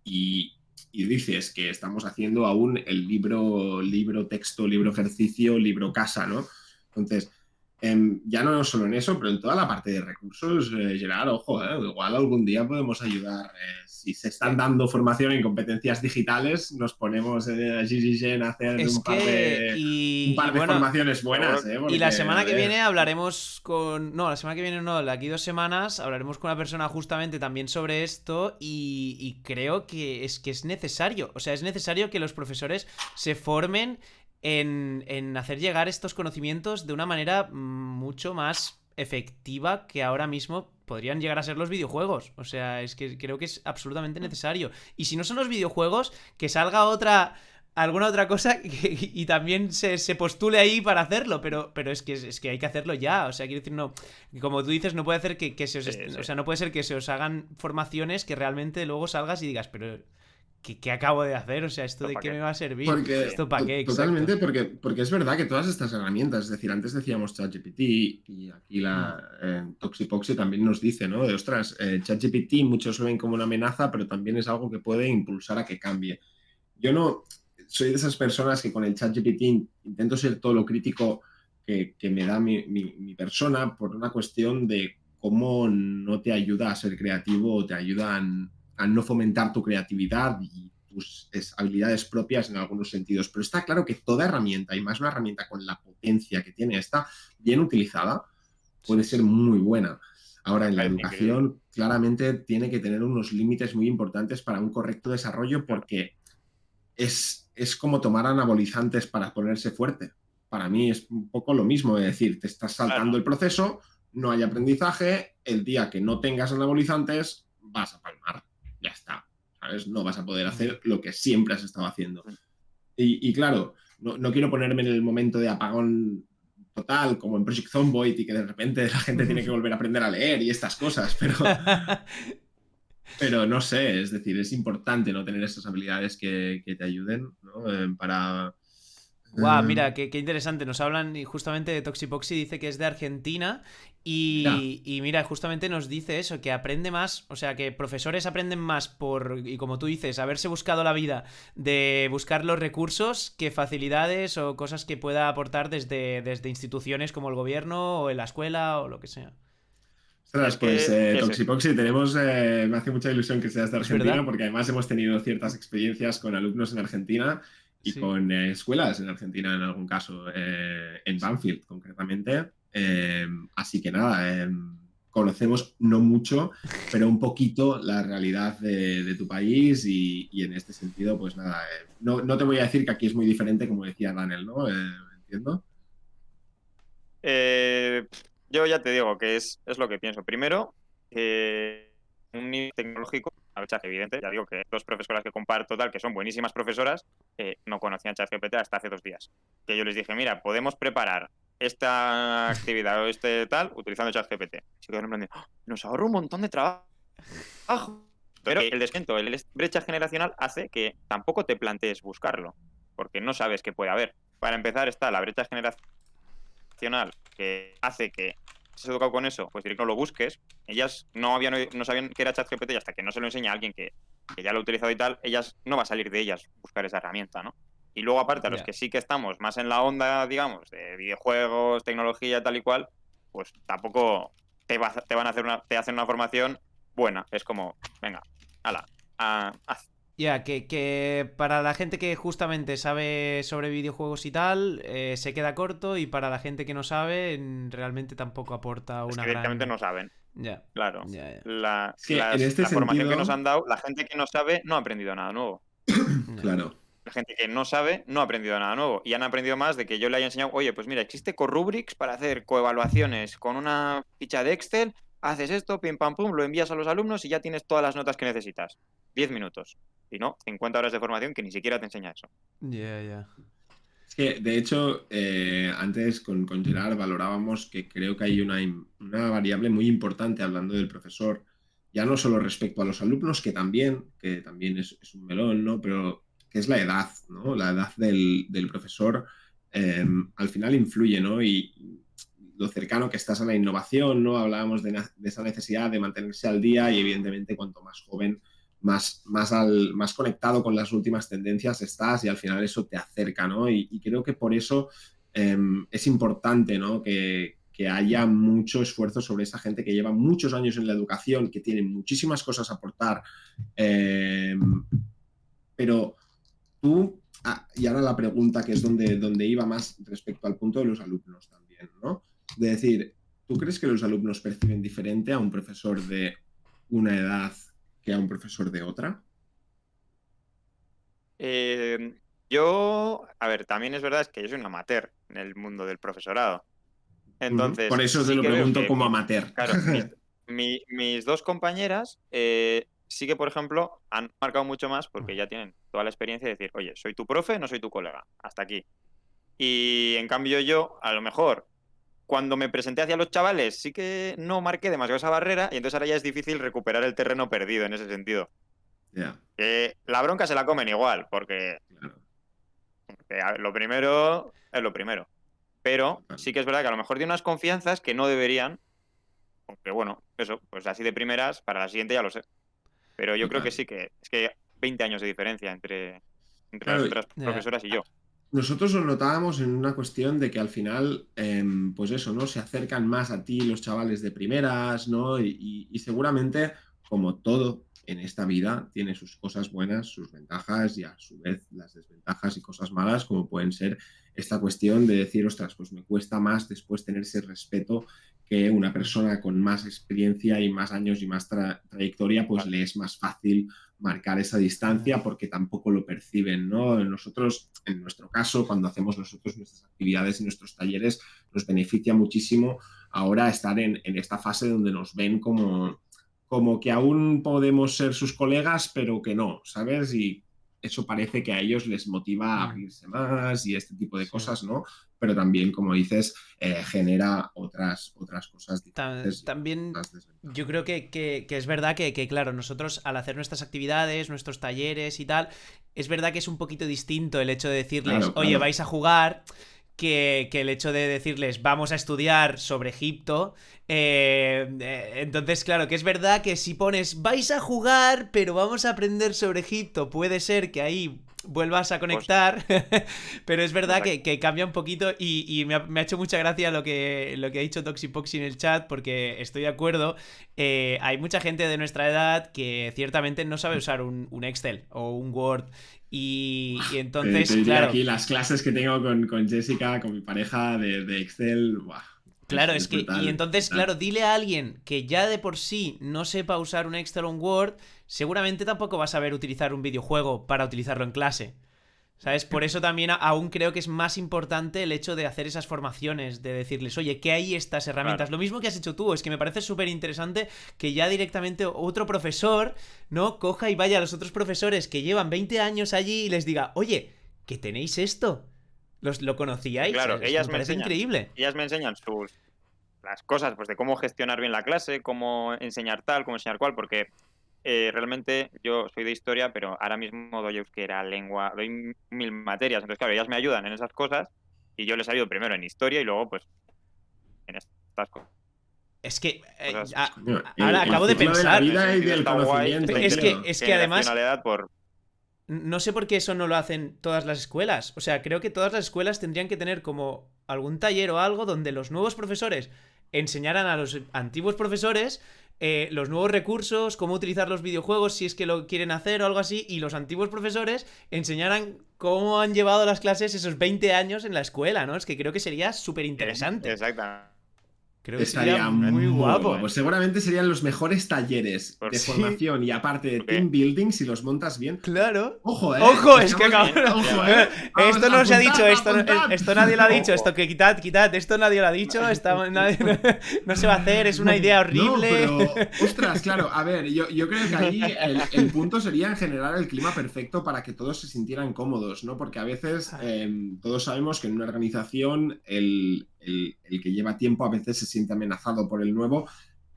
y dices que estamos haciendo aún el libro texto, libro ejercicio, libro casa, ¿no? Entonces, ya no solo en eso, pero en toda la parte de recursos, Gerard, ojo, igual algún día podemos ayudar. Si se están dando formación en competencias digitales, nos ponemos a GGGen a hacer
Es
un par
que,
de,
bueno,
formaciones buenas,
y la
porque,
semana
a
que
ver,
viene hablaremos con... No, la semana que viene no, de aquí 2 semanas hablaremos con una persona justamente también sobre esto y creo que es necesario. O sea, es necesario que los profesores se formen en hacer llegar estos conocimientos de una manera mucho más efectiva que ahora mismo podrían llegar a ser los videojuegos. O sea, es que creo que es absolutamente necesario. Y si no son los videojuegos, que salga alguna otra cosa y también se postule ahí para hacerlo, pero es que hay que hacerlo ya. O sea, quiero decir, no, como tú dices, no puede hacer que se os o sea, no puede ser que se os hagan formaciones que realmente luego salgas y digas, pero ¿qué acabo de hacer? O sea, ¿esto de qué me va a servir?
porque,
¿Esto para qué? Exacto.
totalmente, porque es verdad que todas estas herramientas, es decir, antes decíamos ChatGPT y aquí Toxipoxy también nos dice, ¿no? De ostras, ChatGPT muchos lo ven como una amenaza, pero también es algo que puede impulsar a que cambie. Yo no soy de esas personas que con el ChatGPT intento ser todo lo crítico que me da mi persona por una cuestión de cómo no te ayuda a ser creativo o te ayuda a no fomentar tu creatividad y tus habilidades propias en algunos sentidos. Pero está claro que toda herramienta, y más una herramienta con la potencia que tiene esta, bien utilizada, puede ser muy buena. Ahora, en la educación, claramente tiene que tener unos límites muy importantes para un correcto desarrollo porque es como tomar anabolizantes para ponerse fuerte. Para mí es un poco lo mismo, es decir, te estás saltando el proceso, no hay aprendizaje, el día que no tengas anabolizantes vas a palmar, ya está, ¿sabes? No vas a poder hacer lo que siempre has estado haciendo. Y claro, no quiero ponerme en el momento de apagón total, como en Project Zomboid, y que de repente la gente tiene que volver a aprender a leer y estas cosas, pero no sé, es decir, es importante no tener estas habilidades que te ayuden, ¿no? Para...
Guau, mira, qué interesante. Nos hablan y justamente de Toxipoxy, dice que es de Argentina
Mira,
y mira, justamente nos dice eso, que aprende más, o sea, que profesores aprenden más y como tú dices, haberse buscado la vida de buscar los recursos que facilidades o cosas que pueda aportar desde instituciones como el gobierno o en la escuela o lo que sea.
ostras,
Es
pues
que es eso.
Toxipoxy, me hace mucha ilusión que seas de
¿Es
Argentina,
verdad?
porque además hemos tenido ciertas experiencias con alumnos en Argentina y
Sí.
con escuelas en Argentina, en algún caso, en Banfield concretamente. Así que nada, conocemos no mucho, pero un poquito la realidad de tu país y en este sentido, pues nada, no te voy a decir que aquí es muy diferente, como decía Daniel, ¿no? Entiendo.
Eh, yo ya te digo que es lo que pienso. Primero, un nivel tecnológico, a ver, evidente, ya digo que dos profesoras que comparto tal, que son buenísimas profesoras, no conocían ChatGPT hasta hace 2 días. Que yo les dije, mira, podemos preparar esta actividad o este tal utilizando ChatGPT. Se quedaron en plan de, "Oh, nos ahorra un montón de trabajo. Pero el descuento, el brecha generacional hace que tampoco te plantees buscarlo, porque no sabes qué puede haber. Para empezar está la brecha generacional que hace que se educado con eso, pues directo no lo busques. Ellas no sabían que era ChatGPT y hasta que no se lo enseña a alguien que ya lo ha utilizado y tal, ellas no va a salir de ellas buscar esa herramienta, ¿no? Y luego, aparte, a los
Ya.
que sí que estamos más en la onda, digamos, de videojuegos, tecnología, tal y cual, pues tampoco te van a hacer te hacen una formación buena. Es como, venga, ala, haz.
Ya, que para la gente que justamente sabe sobre videojuegos y tal, se queda corto y para la gente que no sabe, realmente tampoco aporta
Es
una
que directamente
gran...
no saben.
Ya,
Claro.
ya, ya.
Es que en este
La formación que nos
sentido,
han dado, la gente que no sabe no ha aprendido nada nuevo.
Ya.
claro.
La gente que no sabe no ha aprendido nada nuevo. Y han aprendido más de que yo le haya enseñado, oye, pues mira, existe Corubrics para hacer coevaluaciones con una ficha de Excel, haces esto, pim pam pum, lo envías a los alumnos y ya tienes todas las notas que necesitas. 10 minutos. Y no, 50 horas de formación que ni siquiera te enseña eso.
Ya, ya.
Es que, de hecho, antes con Gerard valorábamos que creo que hay una variable muy importante hablando del profesor, ya no solo respecto a los alumnos, que también es un melón, ¿no? Pero que es la edad, ¿no? La edad del profesor al final influye, ¿no? Y lo cercano que estás a la innovación, ¿no? Hablábamos de esa necesidad de mantenerse al día y evidentemente cuanto más joven, más conectado con las últimas tendencias estás y al final eso te acerca, ¿no? Y creo que por eso es importante, ¿no? Que haya mucho esfuerzo sobre esa gente que lleva muchos años en la educación, que tiene muchísimas cosas a aportar, pero tú, y ahora la pregunta que es donde iba más respecto al punto de los alumnos también, ¿no? De decir, ¿tú crees que los alumnos perciben diferente a un profesor de una edad que a un profesor de otra?
Yo, a ver, también es verdad es que yo soy un amateur en el mundo del profesorado.
Por
Entonces,
eso te
sí
lo
que veo
pregunto
que,
como amateur.
claro, mis dos compañeras sí que, por ejemplo, han marcado mucho más porque ya tienen toda la experiencia de decir, oye, soy tu profe, no soy tu colega, hasta aquí. Y en cambio yo, a lo mejor, cuando me presenté hacia los chavales, sí que no marqué demasiado esa barrera y entonces ahora ya es difícil recuperar el terreno perdido en ese sentido.
Yeah,
La bronca se la comen igual, porque
claro.
lo primero es lo primero. Pero
Total.
sí que es verdad que a lo mejor tiene unas confianzas que no deberían, aunque bueno, eso, pues así de primeras, para la siguiente ya lo sé. Pero yo creo que
Total.
sí que es que 20 años de diferencia entre las
Claro,
otras profesoras y yo.
nosotros lo notábamos en una cuestión de que al final, pues eso, ¿no? Se acercan más a ti los chavales de primeras, ¿no? Y seguramente, como todo en esta vida, tiene sus cosas buenas, sus ventajas y a su vez las desventajas y cosas malas, como pueden ser esta cuestión de decir, ostras, pues me cuesta más después tener ese respeto que una persona con más experiencia y más años y más trayectoria, pues le es más fácil marcar esa distancia porque tampoco lo perciben, ¿no? Nosotros, en nuestro caso, cuando hacemos nosotros nuestras actividades y nuestros talleres, nos beneficia muchísimo ahora estar en esta fase donde nos ven como que aún podemos ser sus colegas, pero que no, ¿sabes? Y eso parece que a ellos les motiva a abrirse más y este tipo de cosas, ¿no? Pero también, como dices, genera otras cosas diferentes.
También yo creo que es verdad que, claro, nosotros al hacer nuestras actividades, nuestros talleres y tal, es verdad que es un poquito distinto el hecho de decirles,
Claro,
oye,
claro.
vais a jugar, que el hecho de decirles, vamos a estudiar sobre Egipto. Entonces, claro, que es verdad que si pones, vais a jugar, pero vamos a aprender sobre Egipto, puede ser que ahí vuelvas a conectar, pero es verdad que cambia un poquito y me ha hecho mucha gracia lo que ha dicho Toxipoxy en el chat, porque estoy de acuerdo. Hay mucha gente de nuestra edad que ciertamente no sabe usar un Excel o un Word. Y entonces,
te diría
claro,
aquí las clases que tengo con Jessica, con mi pareja de Excel, ¡buah!
claro,
Es
es que, y
brutal,
entonces,
brutal.
claro, dile a alguien que ya de por sí no sepa usar un Excel o un Word, seguramente tampoco va a saber utilizar un videojuego para utilizarlo en clase. ¿Sabes? Por eso también aún creo que es más importante el hecho de hacer esas formaciones, de decirles, oye, que hay estas herramientas.
Claro.
Lo mismo que has hecho tú, es que me parece súper interesante que ya directamente otro profesor, ¿no? Coja y vaya a los otros profesores que llevan 20 años allí y les diga, oye, que tenéis esto. ¿Lo conocíais?
Claro,
Es que me parece increíble.
ellas me enseñan las cosas, pues de cómo gestionar bien la clase, cómo enseñar tal, cómo enseñar cual, porque realmente yo soy de historia, pero ahora mismo doy euskera, lengua, doy 1000 materias. Entonces, claro, ellas me ayudan en esas cosas y yo les ayudo primero en historia y luego, pues, en estas cosas.
Es que
Coño,
ahora
el
acabo de
ciclo de la
pensar.
En ese
vida y
sentido
del
está guay
conocimiento,
Es
tío.
que
que
además
a la edad por...
no sé por qué eso no lo hacen todas las escuelas. O sea, creo que todas las escuelas tendrían que tener como algún taller o algo donde los nuevos profesores enseñaran a los antiguos profesores los nuevos recursos, cómo utilizar los videojuegos si es que lo quieren hacer o algo así, y los antiguos profesores enseñaran cómo han llevado las clases esos 20 años en la escuela, ¿no? Es que creo que sería súper interesante.
Exactamente.
Creo que sería
Estaría
muy
muy
guapo.
guapo. Seguramente serían los mejores talleres de
Sí.
formación y aparte de
Porque-
team building si los montas bien.
Claro.
Ojo,
Ojo, es que
Estamos-
cabrón.
Ojo,
Esto no se ha dicho,
apuntad.
esto nadie lo ha dicho,
Ojo.
esto que quitad, esto nadie lo ha dicho, no se va a hacer, es una idea horrible.
No, pero, ostras, claro, a ver, yo creo que ahí el punto sería en generar el clima perfecto para que todos se sintieran cómodos, ¿no? Porque a veces todos sabemos que en una organización el que lleva tiempo a veces se siente amenazado por el nuevo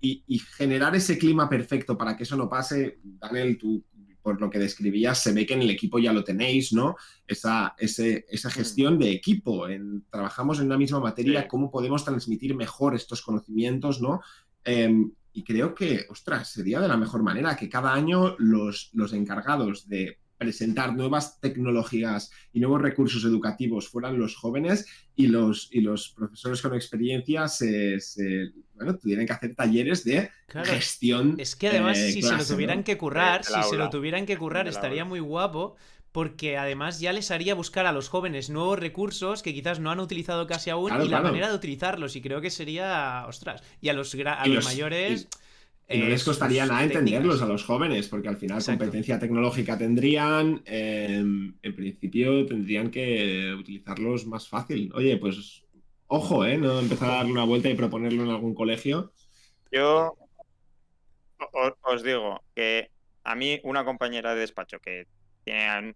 y generar ese clima perfecto para que eso no pase, Daniel, tú por lo que describías, se ve que en el equipo ya lo tenéis, ¿no? Esa gestión de equipo. Trabajamos en una misma materia,
Sí.
cómo podemos transmitir mejor estos conocimientos, ¿no? Y creo que, ostras, sería de la mejor manera que cada año los encargados de presentar nuevas tecnologías y nuevos recursos educativos fueran los jóvenes y los profesores con experiencia bueno, tuvieran que hacer talleres de
Claro,
gestión
es que además si se lo
clase,
tuvieran
¿no?
que currar,
Del aula. Del
estaría
aula.
muy guapo, porque además ya les haría buscar a los jóvenes nuevos recursos que quizás no han utilizado casi aún
Claro,
y la
claro.
manera de utilizarlos, y creo que sería, ostras, y a los, a
Y
los
los,
mayores
y no les costaría
sus
nada entenderlos
técnicas.
a los jóvenes, porque al final
Exacto.
competencia tecnológica tendrían, en principio tendrían que utilizarlos más fácil. Oye, pues ojo, no empezar a darle una vuelta y proponerlo en algún colegio.
Yo os digo que a mí una compañera de despacho que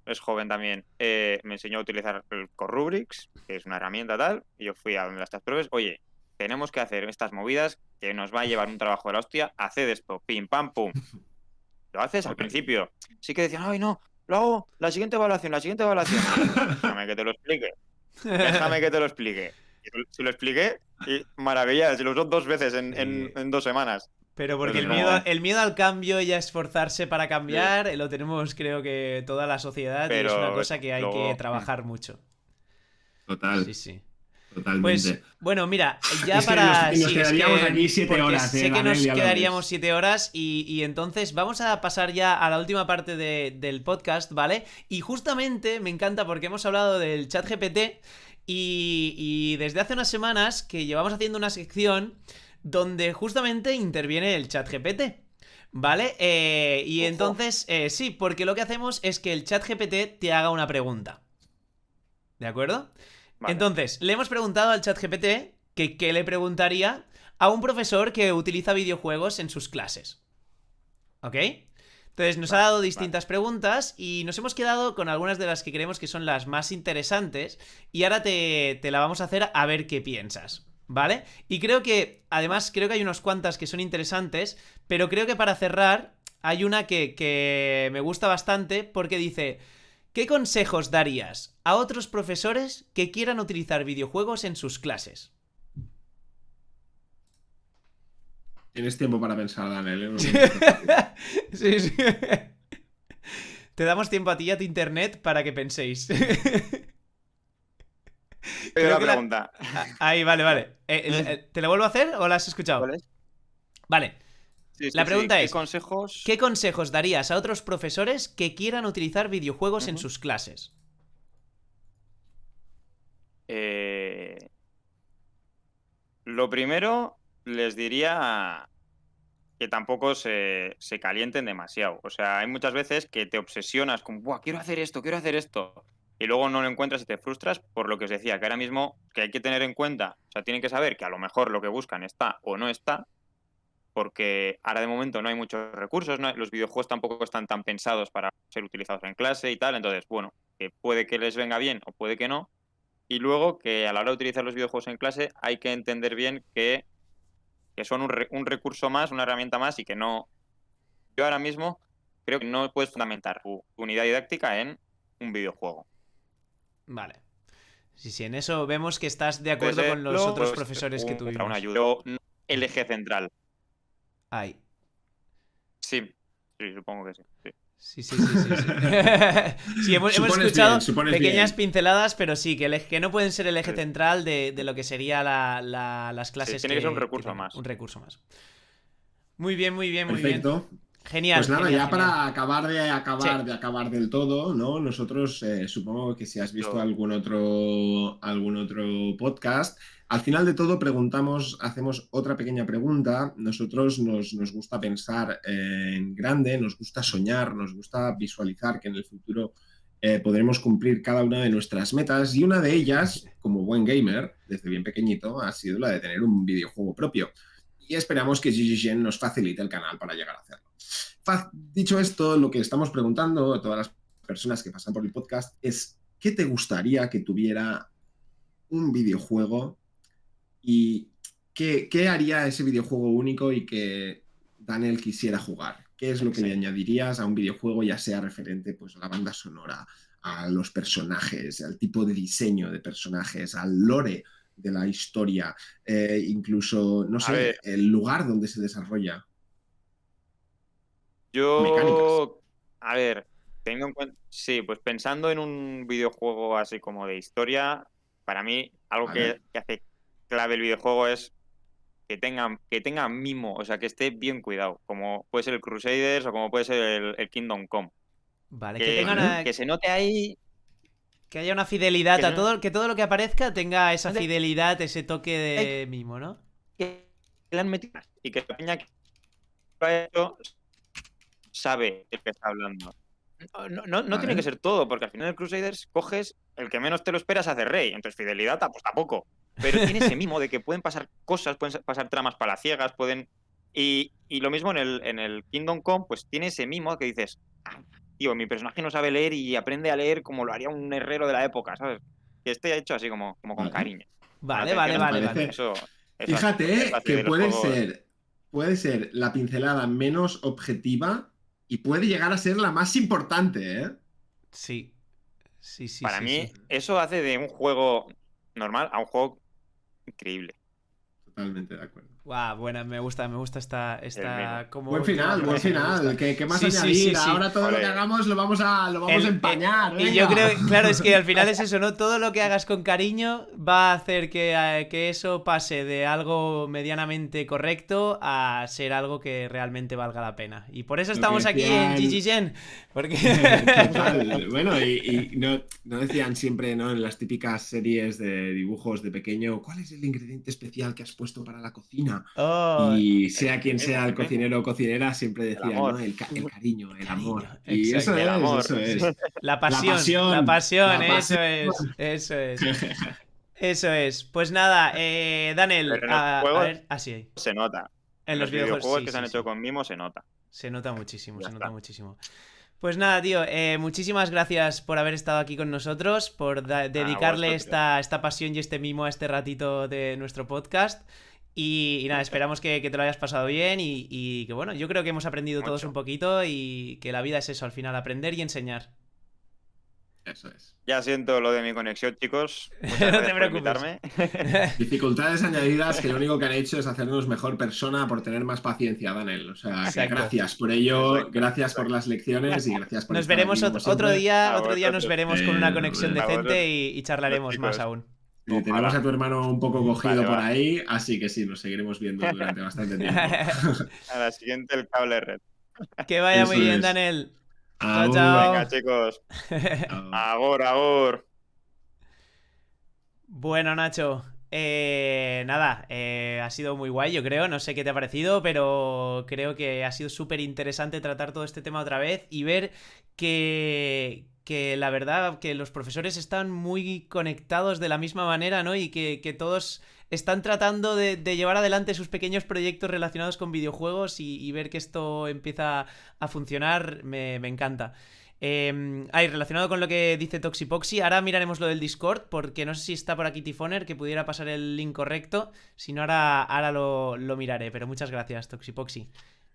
es joven también, me enseñó a utilizar el Corrubrics, que es una herramienta tal, y yo fui a donde las pruebas, oye, tenemos que hacer estas movidas que nos va a llevar un trabajo de la hostia, haced esto, pim, pam, pum. Lo haces al
Ok.
principio. Sí que decían, ay, no, lo hago, la siguiente evaluación. Y yo, déjame que te lo explique. Déjame que te lo explique. Y se lo expliqué y maravilla, se lo usó 2 veces en 2 semanas.
Pero porque
Entonces es como,
el miedo al cambio y a esforzarse para
sí,
cambiar, lo tenemos creo que toda la sociedad, y es una
pero
cosa
eso,
que hay que
luego,
trabajar mucho. Sí,
Total,
sí. Pues
totalmente.
bueno, mira, ya
Es que nos,
para...
nos
Sí, es
quedaríamos
que...
aquí 7 horas,
Sé que
Daniel,
nos
ya lo
quedaríamos
ves.
7 horas y entonces vamos a pasar ya a la última parte del podcast, ¿vale? Y justamente me encanta porque hemos hablado del ChatGPT y desde hace unas semanas que llevamos haciendo una sección donde justamente interviene el ChatGPT. ¿Vale? Y
ojo,
entonces, sí, porque lo que hacemos es que el ChatGPT te haga una pregunta. ¿De acuerdo?
vale.
Entonces, le hemos preguntado al ChatGPT que qué le preguntaría a un profesor que utiliza videojuegos en sus clases. ¿Ok? Entonces nos ha
Vale,
dado
vale.
distintas preguntas y nos hemos quedado con algunas de las que creemos que son las más interesantes y ahora te la vamos a hacer a ver qué piensas. ¿Vale? Y creo que, además, creo que hay unas cuantas que son interesantes, pero creo que para cerrar hay una que me gusta bastante porque dice: ¿qué consejos darías a otros profesores que quieran utilizar videojuegos en sus clases?
Tienes tiempo para pensar, Daniel, no es una pregunta fácil.
Sí, sí. Te damos tiempo a ti y a tu internet para que penséis.
Oye,
Creo
la
que la...
pregunta.
Ahí, vale, vale. ¿Te la vuelvo a hacer o la has escuchado?
¿Cuál es?
Vale.
Sí,
La
sí, sí.
pregunta
¿Qué
es:
consejos?
¿qué consejos darías a otros profesores que quieran utilizar videojuegos en
Ujú.
sus clases?
Eh, Lo primero, les diría que tampoco se calienten demasiado. O sea, hay muchas veces que te obsesionas con, ¡buah, quiero hacer esto, quiero hacer esto! Y luego no lo encuentras y te frustras por lo que os decía, que ahora mismo que hay que tener en cuenta, o sea, tienen que saber que a lo mejor lo que buscan está o no está, porque ahora de momento no hay muchos recursos, los videojuegos tampoco están tan pensados para ser utilizados en clase y tal, entonces, bueno, que puede que les venga bien o puede que no. Y luego que a la hora de utilizar los videojuegos en clase hay que entender bien que son un recurso más, una herramienta más y que no... Yo ahora mismo creo que no puedes fundamentar tu unidad didáctica en un videojuego.
Vale. Sí, sí, en eso vemos que estás de
Puede
acuerdo con los
serlo,
otros
pues,
profesores que
una
tuvimos.
ayuda, pero no el eje central.
Ahí.
Sí, sí, supongo que sí. Sí.
Sí, sí, sí, sí, sí. Sí, hemos escuchado
Supones
pequeñas
bien.
pinceladas, pero sí, que no pueden ser el eje
Sí.
central de lo que sería las
Sí,
clases
tiene que ser un
que
recurso
tengan.
más.
Un recurso más. Muy bien, muy bien, muy bien.
Perfecto.
Genial,
Pues nada,
genial,
ya
genial.
para acabar
Sí.
de acabar del todo, ¿no? Nosotros, supongo que si has visto
Yo,
algún otro podcast, al final de todo preguntamos, hacemos otra pequeña pregunta. Nosotros nos gusta pensar en grande, nos gusta soñar, nos gusta visualizar que en el futuro podremos cumplir cada una de nuestras metas y una de ellas, como buen gamer, desde bien pequeñito, ha sido la de tener un videojuego propio. Y esperamos que GGGen nos facilite el canal para llegar a hacerlo. Dicho esto, lo que estamos preguntando a todas las personas que pasan por el podcast es: ¿qué te gustaría que tuviera un videojuego y qué haría ese videojuego único y que Daniel quisiera jugar? ¿Qué es lo que le
excelente.
añadirías a un videojuego, ya sea referente pues, a la banda sonora, a los personajes, al tipo de diseño de personajes, al lore de la historia, incluso, no
A
sé,
ver,
el lugar donde se desarrolla, mecánicas.
yo, a ver, teniendo en cuenta, sí, pues pensando en un videojuego así como de historia, para mí algo
¿Vale?
que hace clave el videojuego es que tenga mimo, o sea, que esté bien cuidado, como puede ser el Crusaders o como puede ser el Kingdom Come.
Vale, que tengan
¿Vale?
Que se note ahí,
que haya una fidelidad
que
a
se
todo, que todo lo que aparezca tenga esa
note
fidelidad, ese toque de mimo, ¿no?
que le han metido y que la peña que lo ha hecho sabe el que está hablando. No tiene que
¿Vale?
ser todo, porque al final el Crusaders coges el que menos te lo esperas hace rey, entonces fidelidad pues tampoco. Pero tiene ese mimo de que pueden pasar cosas, pueden pasar tramas palaciegas, pueden. Y lo mismo en el Kingdom Come, pues tiene ese mimo que dices, "Ah, tío, mi personaje no sabe leer y aprende a leer como lo haría un herrero de la época, ¿sabes? Que esté hecho así como con
¿Vale?
cariño, con
Vale, vale,
atención al
Me
vale,
detalle.
vale.
parece.
Eso es
Fíjate
fácil
que
de los juegos.
puede ser la pincelada menos objetiva y puede llegar a ser la más importante, ¿eh?
Sí, sí, sí,
Para
sí,
mí,
sí.
eso hace de un juego normal a un juego increíble.
Totalmente de acuerdo.
Guau, buena, me gusta
El mimo.
como última
Buen
frase, me gusta.
final. ¿Qué más
Sí, sí, sí,
añadir?
sí.
Ahora todo lo que
Ole,
hagamos lo vamos a empañar,
Y yo
venga.
creo, claro, es que al final es eso, ¿no? Todo lo que hagas con cariño va a hacer que eso pase de algo medianamente correcto a ser algo que realmente valga la pena. Y por eso
Lo que
estamos aquí en
decían.
GG Gen. Porque.
Total. Bueno, y no decían siempre, ¿no? En las típicas series de dibujos de pequeño, ¿cuál es el ingrediente especial que has puesto para la cocina?
Oh,
Y sea quien sea el
el mimo,
cocinero o cocinera, siempre
el
decían, ¿no?
amor,
El cariño,
el
el
cariño,
amor. Y
exacto.
el amor.
eso es.
La pasión,
La pasión.
eso es, eso es. Eso es. Pues nada, Daniel,
Pero en los
a
juegos
ver, así.
se nota.
En
En
los
los
videojuegos,
videojuegos
sí,
que se han
sí,
hecho
sí.
con mimo se nota.
Se nota muchísimo,
Ya
se nota
está.
muchísimo. Pues nada, tío, muchísimas gracias por haber estado aquí con nosotros, por
A
dedicarle
vosotros.
esta pasión y este mimo a este ratito de nuestro podcast. Y nada, esperamos que te lo hayas pasado bien y que bueno, yo creo que hemos aprendido todos un
Mucho.
poquito y que la vida es eso, al final, aprender y enseñar.
Eso es.
Ya siento lo de mi conexión, chicos. Muchas
No te
gracias por
preocupes.
invitarme.
Dificultades añadidas que lo único que han hecho es hacernos mejor persona por tener más paciencia, Daniel. O sea, que
Exacto.
gracias por ello,
Exacto,
gracias por
exacto.
las lecciones y gracias por
Nos
estar aquí
veremos
como siempre.
A
otro día nos
vosotros.
veremos con una conexión
Hombre,
A
decente
vosotros,
y
los
charlaremos más
chicos.
aún.
tenemos
Ojalá.
a tu hermano un poco cogido
Vale,
por
va.
ahí, así que sí, nos seguiremos viendo durante bastante tiempo.
A la siguiente el cable red.
Que vaya muy
Eso
bien,
es.
Daniel. Chao,
Agur.
Venga,
chao.
chicos.
Chao.
Agur, agur.
Bueno, Nacho, nada, ha sido muy guay, yo creo, no sé qué te ha parecido, pero creo que ha sido súper interesante tratar todo este tema otra vez y ver que la verdad que los profesores están muy conectados de la misma manera, ¿no? Y que todos están tratando de llevar adelante sus pequeños proyectos relacionados con videojuegos y ver que esto empieza a funcionar me encanta. Relacionado con lo que dice Toxipoxy, ahora miraremos lo del Discord, porque no sé si está por aquí Tifoner, que pudiera pasar el link correcto. Si no, ahora lo miraré, pero muchas gracias, Toxipoxy.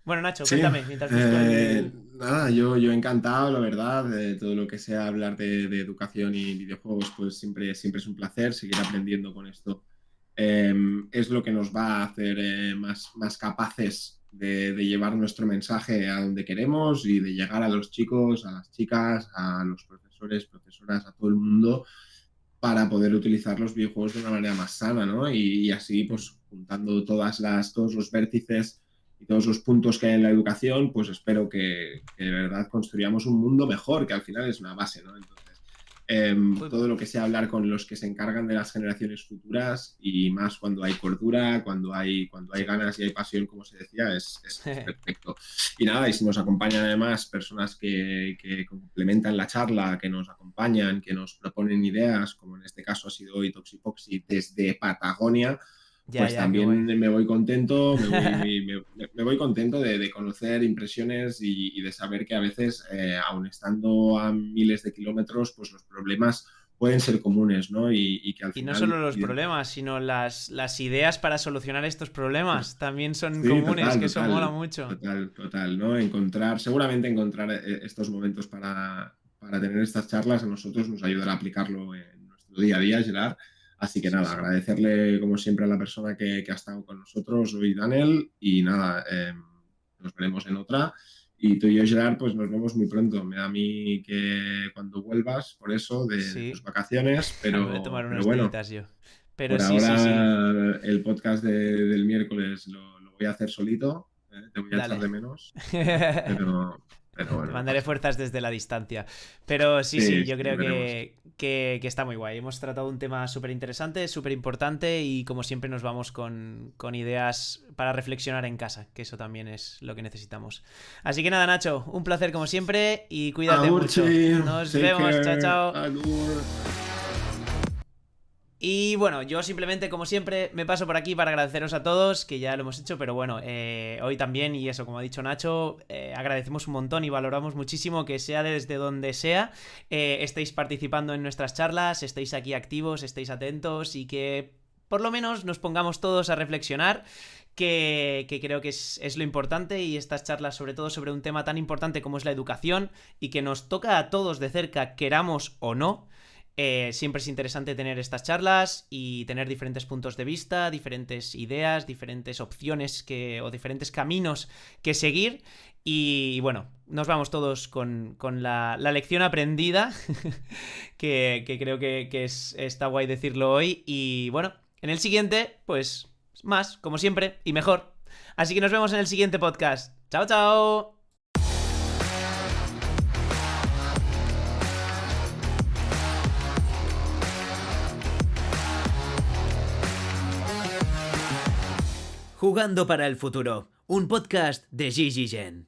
Bueno, Nacho,
Sí,
cuéntame, mientras busco el.
nada, yo encantado, la verdad, de todo lo que sea hablar de educación y videojuegos, pues siempre es un placer seguir aprendiendo con esto. Es lo que nos va a hacer más capaces de llevar nuestro mensaje a donde queremos y de llegar a los chicos, a las chicas, a los profesores, profesoras, a todo el mundo para poder utilizar los videojuegos de una manera más sana, ¿no? Y así, pues, juntando todos los vértices y todos los puntos que hay en la educación, pues espero que de verdad construyamos un mundo mejor, que al final es una base, ¿no? Entonces,
Uy,
todo lo que sea hablar con los que se encargan de las generaciones futuras y más cuando hay cordura, cuando hay
sí.
ganas y hay pasión, como se decía, es perfecto. Y nada, y si nos acompañan además personas que complementan la charla, que nos acompañan, que nos proponen ideas, como en este caso ha sido hoy Toxipoxy desde Patagonia,
Ya,
pues
ya, qué
también
guay.
me voy contento, me voy contento de conocer impresiones y de saber que a veces, aun estando a miles de kilómetros, pues los problemas pueden ser comunes, ¿no? Y que al
Y no
final,
solo los problemas, sino las ideas para solucionar estos problemas también son
sí,
comunes, que eso mola mucho.
total, ¿no? Seguramente encontrar estos momentos para tener estas charlas a nosotros nos ayudará a aplicarlo en nuestro día a día, Gerard. Así que
Sí,
nada,
sí.
agradecerle como siempre a la persona que ha estado con nosotros, hoy Daniel, y nada, nos veremos en otra. Y tú y yo, Gerard, pues nos vemos muy pronto. Me da a mí que cuando vuelvas, por eso, de tus
Sí,
vacaciones,
me voy a tomar
pero
unos
bueno,
días yo. Pero
por
sí, sí, sí.
ahora el podcast del miércoles lo voy a hacer solito, te voy a echar
Dale.
de menos, pero
Te
bueno, no
mandaré
pasa nada.
fuerzas desde la distancia. Pero sí, sí,
Sí,
yo
sí,
creo
veremos.
que está muy guay. Hemos tratado un tema súper interesante, súper importante y como siempre nos vamos con ideas para reflexionar en casa, que eso también es lo que necesitamos. Así que nada, Nacho, un placer como siempre y cuídate mucho.
Agurchi,
Nos
take
vemos, chao,
care,
chao.
agur.
Y bueno, yo simplemente, como siempre, me paso por aquí para agradeceros a todos, que ya lo hemos hecho, pero bueno, hoy también, y eso, como ha dicho Nacho, agradecemos un montón y valoramos muchísimo que sea desde donde sea, estéis participando en nuestras charlas, estéis aquí activos, estéis atentos y que por lo menos nos pongamos todos a reflexionar. Que creo que es lo importante y estas charlas sobre todo sobre un tema tan importante como es la educación y que nos toca a todos de cerca, queramos o no. Siempre es interesante tener estas charlas y tener diferentes puntos de vista, diferentes ideas, diferentes opciones o diferentes caminos que seguir. Y bueno, nos vamos todos con la lección aprendida, que creo que está guay decirlo hoy. Y bueno, en el siguiente, pues más, como siempre, y mejor. Así que nos vemos en el siguiente podcast. ¡Chao, chao! Jugando para el futuro, un podcast de Gigi Gen.